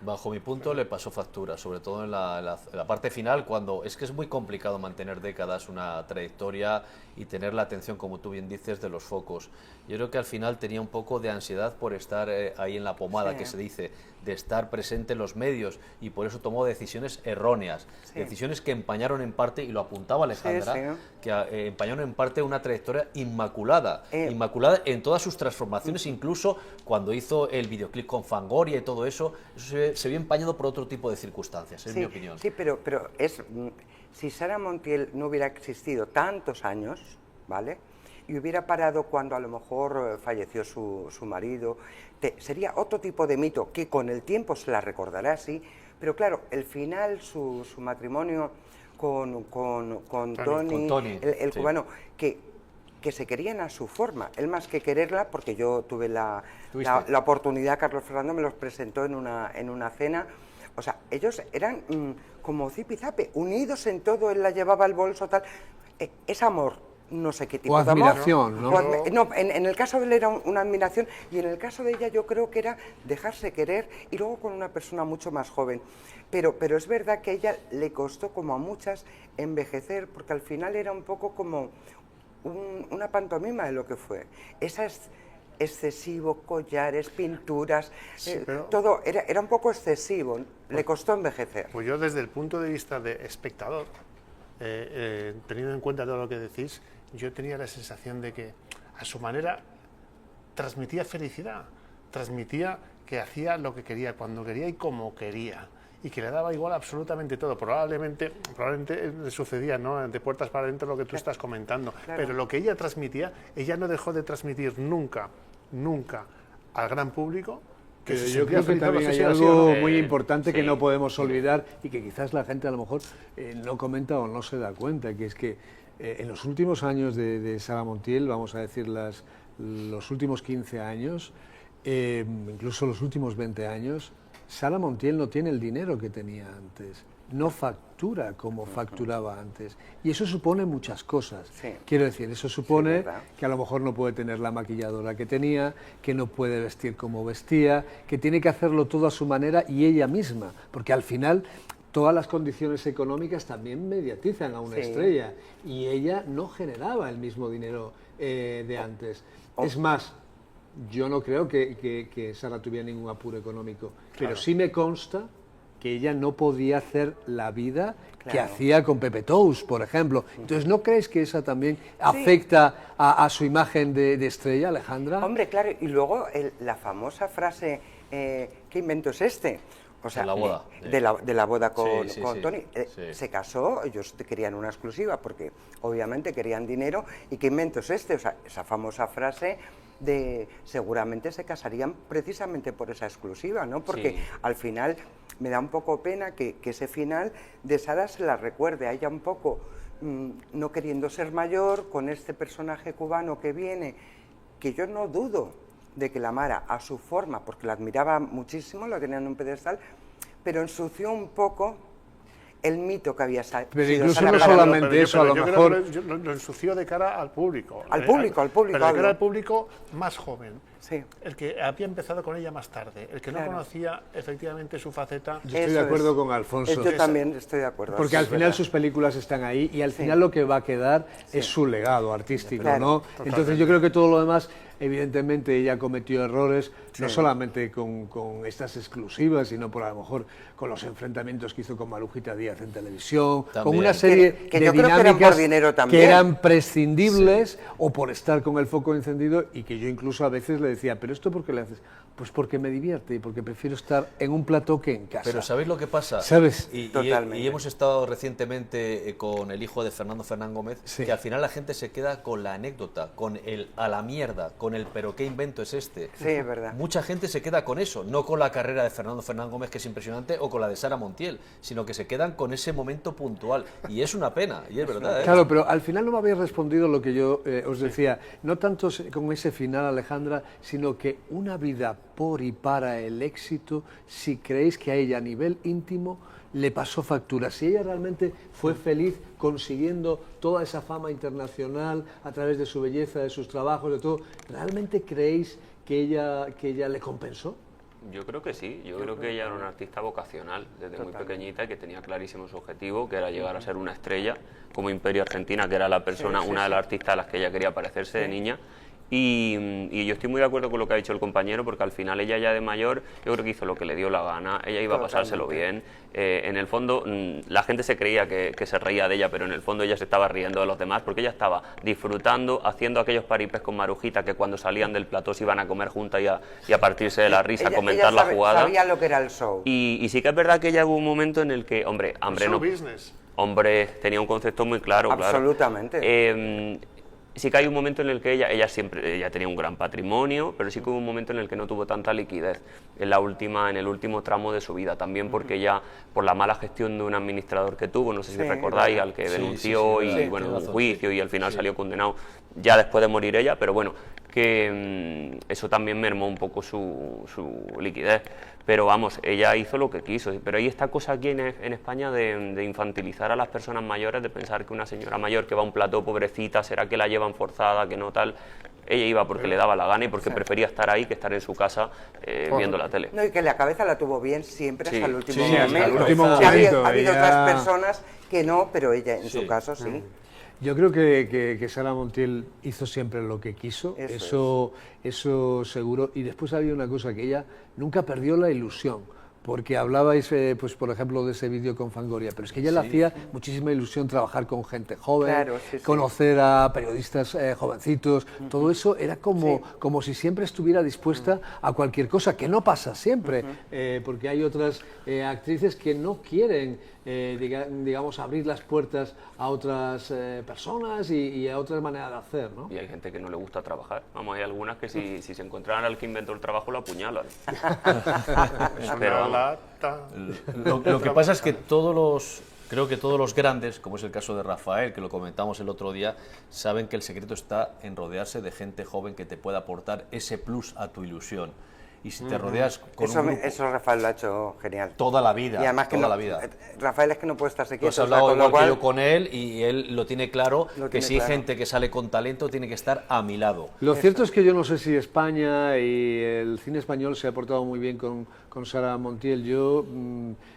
Bajo mi punto le pasó factura, sobre todo en la parte final, cuando es que es muy complicado mantener décadas una trayectoria y tener la atención, como tú bien dices, de los focos. Yo creo que al final tenía un poco de ansiedad por estar ahí en la pomada, que se dice, de estar presente en los medios, y por eso tomó decisiones erróneas, decisiones que empañaron en parte, y lo apuntaba Alejandra, que empañaron en parte una trayectoria inmaculada, inmaculada en todas sus transformaciones, incluso cuando hizo el videoclip con Fangoria y todo eso, se vio empañado por otro tipo de circunstancias, en mi opinión. Sí, pero si Sara Montiel no hubiera existido tantos años, ¿vale?, y hubiera parado cuando a lo mejor falleció su marido, sería otro tipo de mito que con el tiempo se la recordará así, pero claro, el final, su matrimonio con Tony, el sí, cubano, que se querían a su forma, él más que quererla, porque yo tuve la oportunidad, Carlos Fernando me los presentó en una cena, o sea, ellos eran como zipizape, unidos en todo, él la llevaba al bolso, tal, es amor. No sé qué tipo o de amor. admiración, ¿no? No, en el caso de él era una admiración y en el caso de ella yo creo que era dejarse querer y luego con una persona mucho más joven. Pero es verdad que a ella le costó, como a muchas, envejecer, porque al final era un poco como una pantomima de lo que fue. Esa es excesivo, collares, pinturas, todo era un poco excesivo, le costó envejecer. Pues yo desde el punto de vista de espectador, teniendo en cuenta todo lo que decís, yo tenía la sensación de que a su manera transmitía felicidad, transmitía que hacía lo que quería, cuando quería y como quería, y que le daba igual absolutamente todo. Probablemente le sucedía, ¿no?, de puertas para adentro lo que tú estás comentando, claro. Pero lo que ella transmitía, ella no dejó de transmitir nunca al gran público. Que yo creo que también hay algo muy importante que no podemos olvidar y que quizás la gente a lo mejor no comenta o no se da cuenta, que es que en los últimos años de Sara Montiel, vamos a decir los últimos 15 años, incluso los últimos 20 años, Sara Montiel no tiene el dinero que tenía antes, no factura como facturaba antes. Y eso supone muchas cosas. Sí. Quiero decir, eso supone que a lo mejor no puede tener la maquilladora que tenía, que no puede vestir como vestía, que tiene que hacerlo todo a su manera y ella misma, porque al final todas las condiciones económicas también mediatizan a una estrella y ella no generaba el mismo dinero de antes. Es más, yo no creo que Sara tuviera ningún apuro económico, pero sí me consta que ella no podía hacer la vida que hacía con Pepe Tous, por ejemplo. Entonces, ¿no crees que esa también afecta a su imagen de estrella, Alejandra? Hombre, claro, y luego la famosa frase, ¿qué invento es este? O sea, de la boda. De la boda con Tony. Se casó, ellos querían una exclusiva porque obviamente querían dinero. ¿Y qué invento es este? O sea, esa famosa frase de seguramente se casarían precisamente por esa exclusiva, ¿no? Porque al final me da un poco pena que ese final de Sara se la recuerde a ella un poco no queriendo ser mayor, con este personaje cubano que viene, que yo no dudo de que la amara a su forma, porque la admiraba muchísimo, la tenía en un pedestal, pero ensució un poco el mito que había salido. Pero incluso no solamente eso, a lo mejor... Lo ensució de cara al público. Al público. Pero de cara al público más joven. Sí. El que había empezado con ella más tarde, el que no conocía efectivamente su faceta. Yo estoy de acuerdo con Alfonso. Yo también estoy de acuerdo. Porque al final sus películas están ahí y al final lo que va a quedar es su legado artístico, ¿no? Totalmente. Entonces yo creo que todo lo demás, evidentemente ella cometió errores, no solamente con estas exclusivas, sino por a lo mejor con los enfrentamientos que hizo con Marujita Díaz en televisión, con una serie que de yo creo dinámicas que eran prescindibles o por estar con el foco encendido y que yo incluso a veces le decía, ¿pero esto por qué le haces? Pues porque me divierte y porque prefiero estar en un plató que en casa. Pero ¿sabéis lo que pasa? ¿Sabes? Y hemos estado recientemente con el hijo de Fernando Fernán Gómez, que al final la gente se queda con la anécdota, con el a la mierda, con el pero qué invento es este. Sí, es verdad. Mucha gente se queda con eso, no con la carrera de Fernando Fernán Gómez, que es impresionante, o con la de Sara Montiel, sino que se quedan con ese momento puntual. Y es una pena, y es verdad. Claro, pero al final no me habéis respondido lo que yo os decía. No tanto con ese final, Alejandra, sino que una vida por y para el éxito, si creéis que a ella a nivel íntimo le pasó factura, si ella realmente fue feliz consiguiendo toda esa fama internacional a través de su belleza, de sus trabajos, de todo, ¿realmente creéis que ella le compensó? Yo creo que sí, yo creo que ella era una artista vocacional desde muy pequeñita y que tenía clarísimo su objetivo, que era llegar a ser una estrella, como Imperio Argentina, que era la persona, una de las artistas a las que ella quería parecerse de niña. Y yo estoy muy de acuerdo con lo que ha dicho el compañero, porque al final ella ya de mayor, yo creo que hizo lo que le dio la gana, ella iba a pasárselo bien. En el fondo, la gente se creía que se reía de ella, pero en el fondo ella se estaba riendo de los demás, porque ella estaba disfrutando, haciendo aquellos paripés con Marujita, que cuando salían del plató se iban a comer juntas y a partirse de la risa, a comentar la jugada. Sabía lo que era el show. Y sí que es verdad que ella hubo un momento en el que, hombre, hambre no... business. hombres, tenía un concepto muy claro. Absolutamente. Claro. Sí que hay un momento en el que ella tenía un gran patrimonio, pero sí que hubo un momento en el que no tuvo tanta liquidez en el último tramo de su vida, también porque ella, por la mala gestión de un administrador que tuvo, no sé si recordáis, al que denunció y bueno, hubo un juicio y al final salió condenado ya después de morir ella, pero bueno, que eso también mermó un poco su liquidez. Pero vamos, ella hizo lo que quiso. Pero hay esta cosa aquí en España de infantilizar a las personas mayores, de pensar que una señora mayor que va a un plató, pobrecita, será que la llevan forzada, que no tal. Ella iba porque le daba la gana y porque prefería estar ahí que estar en su casa viendo la tele. No, y que la cabeza la tuvo bien siempre hasta el último momento. Hasta el último momento. momento. Ha habido otras personas que no, pero ella en su caso sí. Yo creo que Sara Montiel hizo siempre lo que quiso, eso seguro. Y después había una cosa, que ella nunca perdió la ilusión, porque hablabais, pues por ejemplo, de ese vídeo con Fangoria, pero es que ella le hacía muchísima ilusión trabajar con gente joven, conocer a periodistas jovencitos, todo eso era como si siempre estuviera dispuesta a cualquier cosa, que no pasa siempre, porque hay otras actrices que no quieren, digamos, abrir las puertas a otras personas y a otras maneras de hacer, ¿no? Y hay gente que no le gusta trabajar. Vamos, hay algunas que si se encontraran al que inventó el trabajo lo apuñalan. Pero lo que pasa es que creo que todos los grandes, como es el caso de Rafael, que lo comentamos el otro día, saben que el secreto está en rodearse de gente joven que te pueda aportar ese plus a tu ilusión. Y si te rodeas con un grupo... Eso Rafael lo ha hecho genial. Toda la vida, y además toda la vida. Rafael es que no puede estarse quieto. Has hablado igual que yo con él y él lo tiene claro, que si hay gente que sale con talento tiene que estar a mi lado. Lo cierto es que yo no sé si España y el cine español se ha portado muy bien con Sara Montiel. Yo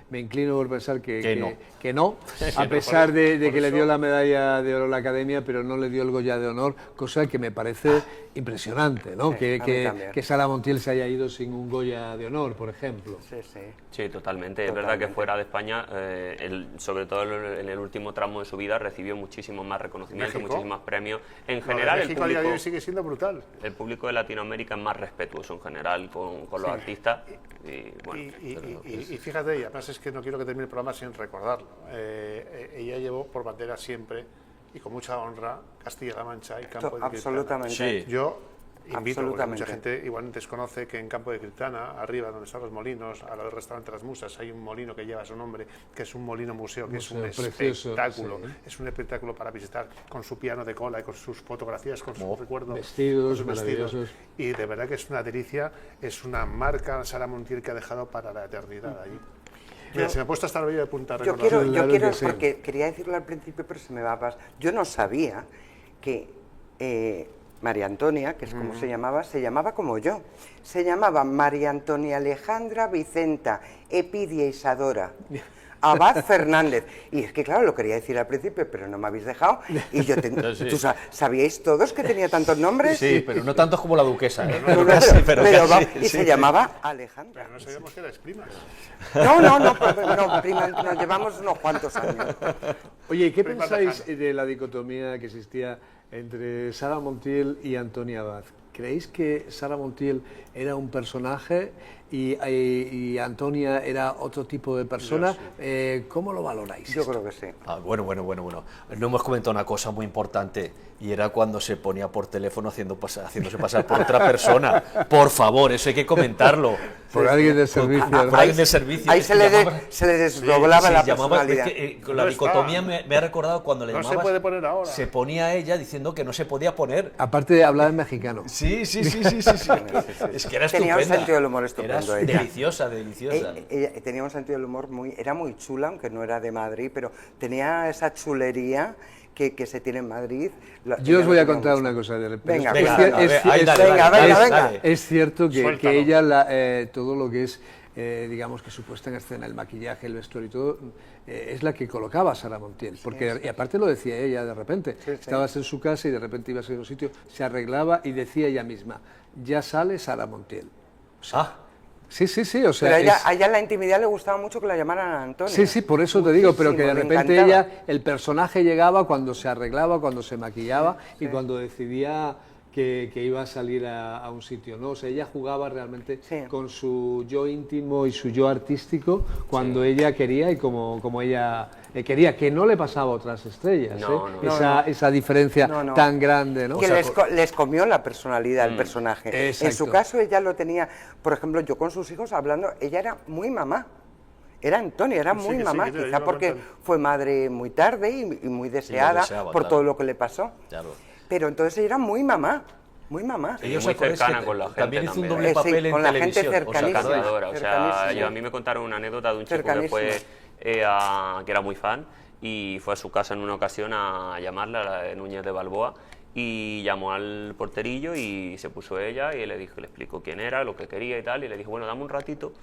me inclino por pensar que no, a pesar de que le dio la medalla de oro a la Academia, pero no le dio el Goya de honor, cosa que me parece impresionante, ¿no? Que Sara Montiel se haya ido sin un Goya de honor, por ejemplo. Sí, totalmente. Es verdad que fuera de España, sobre todo en el último tramo de su vida, recibió muchísimos más reconocimientos, muchísimos más premios. En general, México a día de hoy sigue siendo brutal. El público de Latinoamérica es más respetuoso en general con los artistas. Y fíjate, y además es que no quiero que termine el programa sin recordarlo. Ella llevó por bandera siempre y con mucha honra Castilla-La Mancha y Campo de Criptana. Absolutamente. Yo invito, porque mucha gente igual desconoce que en Campo de Criptana, arriba donde están los molinos, al lado del restaurante Las Musas, hay un molino que lleva su nombre, que es un molino museo, que es un espectáculo. Es un espectáculo para visitar, con su piano de cola y con sus fotografías, con sus recuerdos, vestidos con sus vestidos. Y de verdad que es una delicia, es una marca Sara Montiel que ha dejado para la eternidad allí. Mira, se me ha puesto hasta la orilla de punta. Yo quiero porque quería decirlo al principio, pero se me va a pasar. Yo no sabía que María Antonia, que es como se llamaba como yo. Se llamaba María Antonia Alejandra Vicenta Epidia Isadora Abad Fernández. Y es que, claro, lo quería decir al principio, pero no me habéis dejado. Y yo ¿sabíais todos que tenía tantos nombres? Sí, pero no tantos como la duquesa. Y se llamaba Alejandra. Pero no sabíamos que erais primas. No, primas, nos llevamos unos cuantos años. Oye, ¿qué pensáis de la dicotomía que existía entre Sara Montiel y Antonia Abad? ¿Creéis que Sara Montiel era un personaje y Antonia era otro tipo de persona? ¿Cómo lo valoráis? Yo creo que sí. Bueno. No hemos comentado una cosa muy importante, y era cuando se ponía por teléfono haciéndose pasar por otra persona. Por favor, eso hay que comentarlo. Por alguien del servicio. Por alguien del servicio. Ahí se le desdoblaba la personalidad. Con la dicotomía me ha recordado cuando le llamabas. No se puede poner ahora. Se ponía ella diciendo que no se podía poner. Aparte hablaba en mexicano. Sí. Es que era estupenda. Tenía un sentido del humor estupendo. Era deliciosa. Ella tenía un sentido del humor era muy chula, aunque no era de Madrid, pero tenía esa chulería que se tiene en Madrid. Yo os voy a contar una cosa. Venga. Es cierto que ella, todo lo que es, digamos, que su puesta en escena, el maquillaje, el vestuario y todo, es la que colocaba a Sara Montiel. Porque, y aparte lo decía ella de repente. Estabas en su casa y de repente ibas a ir a un sitio, se arreglaba y decía ella misma, ya sale Sara Montiel. O sea, Sí, o sea... Pero a ella en la intimidad le gustaba mucho que la llamaran Antonia. Sí, por eso te digo, pero que de repente el personaje llegaba cuando se arreglaba, cuando se maquillaba y cuando decidía que iba a salir a un sitio, ¿no? O sea, ella jugaba realmente con su yo íntimo y su yo artístico cuando ella quería y como ella quería, que no le pasaba a otras estrellas, esa diferencia tan grande, ¿no? Que les comió la personalidad, el personaje. Exacto. En su caso ella lo tenía, por ejemplo, yo con sus hijos hablando, ella era muy mamá. Era Antonia, era muy mamá, quizá porque fue madre muy tarde y muy deseada por todo lo que le pasó. Claro. Pero entonces ella era muy mamá. Muy mamá. Ella muy cercana con la gente. También hizo un doble papel en con la televisión. gente cercanísima. O sea, a mí me contaron una anécdota de un chico que fue que era muy fan y fue a su casa en una ocasión a llamarla, a Núñez de Balboa, y llamó al porterillo y se puso ella y le explicó quién era, lo que quería y tal, y le dijo, bueno, dame un ratito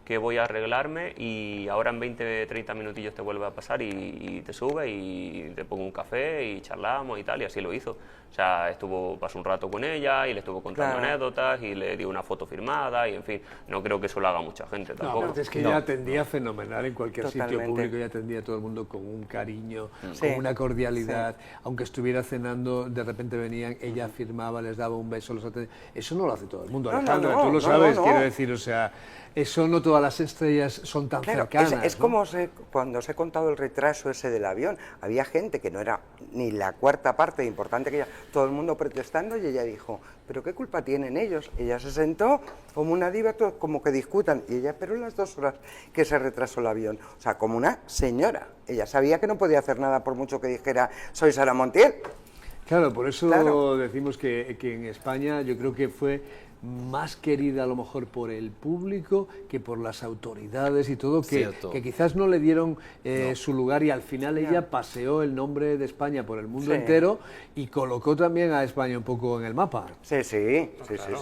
que voy a arreglarme y ahora en 20-30 minutillos te vuelve a pasar y te sube y te pongo un café y charlamos y tal, y así lo hizo. O sea, pasó un rato con ella y le estuvo contando anécdotas y le dio una foto firmada y, en fin, no creo que eso lo haga mucha gente tampoco. No, es que ella atendía fenomenal en cualquier sitio público, ella atendía a todo el mundo con un cariño, con una cordialidad, aunque estuviera cenando, de repente venían, ella firmaba, les daba un beso, los atendía. Eso no lo hace todo el mundo, Alejandra, tú lo sabes, quiero decir, o sea, eso no todas las estrellas son tan cercanas. Es como cuando os he contado el retraso ese del avión, había gente que no era ni la cuarta parte de importante que ella, todo el mundo protestando y ella dijo, ¿pero qué culpa tienen ellos? Ella se sentó como una diva, como que discutan, y ella, pero las 2 horas que se retrasó el avión, o sea, como una señora, ella sabía que no podía hacer nada por mucho que dijera, soy Sara Montiel. Claro, por eso decimos que en España yo creo que fue más querida a lo mejor por el público que por las autoridades y todo, que quizás no le dieron su lugar, y al final ella paseó el nombre de España por el mundo entero y colocó también a España un poco en el mapa. Sí.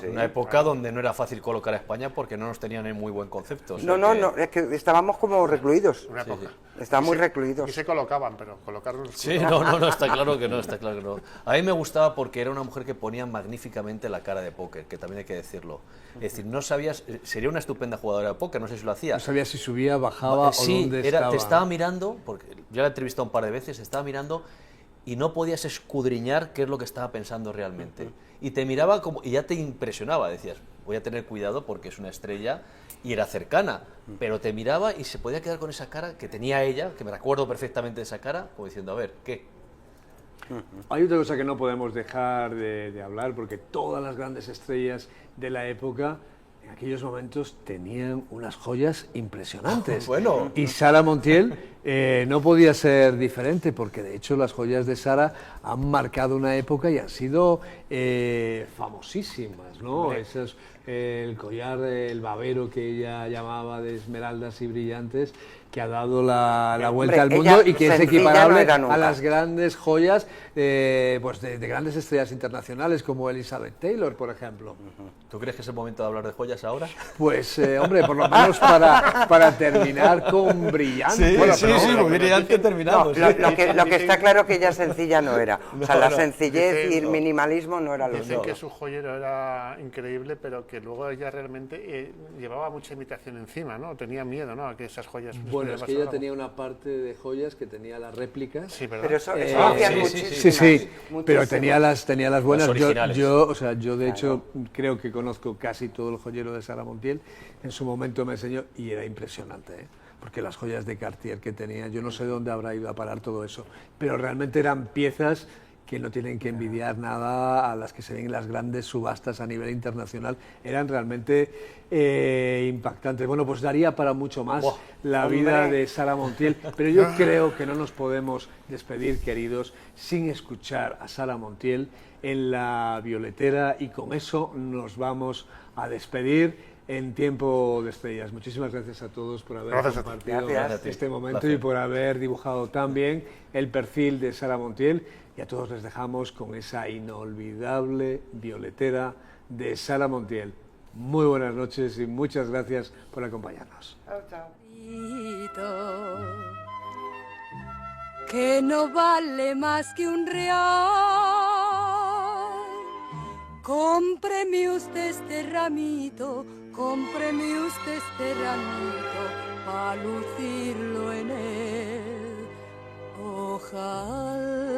Una época donde no era fácil colocar a España porque no nos tenían en muy buen concepto. O sea no, es que estábamos como recluidos. Una época. Estaban muy recluidos. Y se colocaban, pero colocarlos... Sí, no, está claro que no, está claro que no. A mí me gustaba porque era una mujer que ponía magníficamente la cara de póker, que también hay que decirlo. Es decir, no sabías, sería una estupenda jugadora de póker, no sé si lo hacía. No sabías si subía, bajaba o dónde estaba. Te estaba mirando, porque yo la he entrevistado un par de veces, te estaba mirando y no podías escudriñar qué es lo que estaba pensando realmente. Y te miraba como, y ya te impresionaba, decías, voy a tener cuidado porque es una estrella y era cercana, pero te miraba y se podía quedar con esa cara que tenía ella, que me recuerdo perfectamente de esa cara, como diciendo, a ver, ¿qué? Hay otra cosa que no podemos dejar de hablar, porque todas las grandes estrellas de la época en aquellos momentos tenían unas joyas impresionantes. Bueno. Y Sara Montiel no podía ser diferente, porque de hecho las joyas de Sara han marcado una época y han sido famosísimas, ¿no? El collar, el babero que ella llamaba de esmeraldas y brillantes, que ha dado la vuelta al mundo y que es equiparable a las grandes joyas pues de grandes estrellas internacionales como Elizabeth Taylor, por ejemplo. ¿Tú crees que es el momento de hablar de joyas ahora? Pues, hombre, por lo menos para terminar con brillante. Muy brillante terminamos. No, lo que está claro que ella sencilla no era. O sea, la sencillez y el minimalismo no era lo Dicen que su joyero era increíble, pero que luego ella realmente llevaba mucha imitación encima, ¿no? Tenía miedo, ¿no? A que esas joyas... Bueno, es que ella tenía una parte de joyas que tenía las réplicas. Sí, ¿verdad? Pero eso hacían muchísimas. Sí, pero tenía las buenas. Las yo de hecho creo que conozco casi todo el joyero de Sara Montiel. En su momento me enseñó y era impresionante, porque las joyas de Cartier que tenía, yo no sé dónde habrá ido a parar todo eso, pero realmente eran piezas que no tienen que envidiar nada a las que se ven en las grandes subastas a nivel internacional. Eran realmente impactantes. Bueno, pues daría para mucho más la vida de Sara Montiel, pero yo creo que no nos podemos despedir, queridos, sin escuchar a Sara Montiel en La Violetera, y con eso nos vamos a despedir en Tiempo de Estrellas. Muchísimas gracias a todos por haber compartido este momento y por haber dibujado tan bien el perfil de Sara Montiel. Y a todos les dejamos con esa inolvidable Violetera de Sara Montiel. Muy buenas noches y muchas gracias por acompañarnos. Chao. Que no vale más que un real. Cómpreme usted este ramito, cómpreme usted este ramito, a lucirlo en él. Ojalá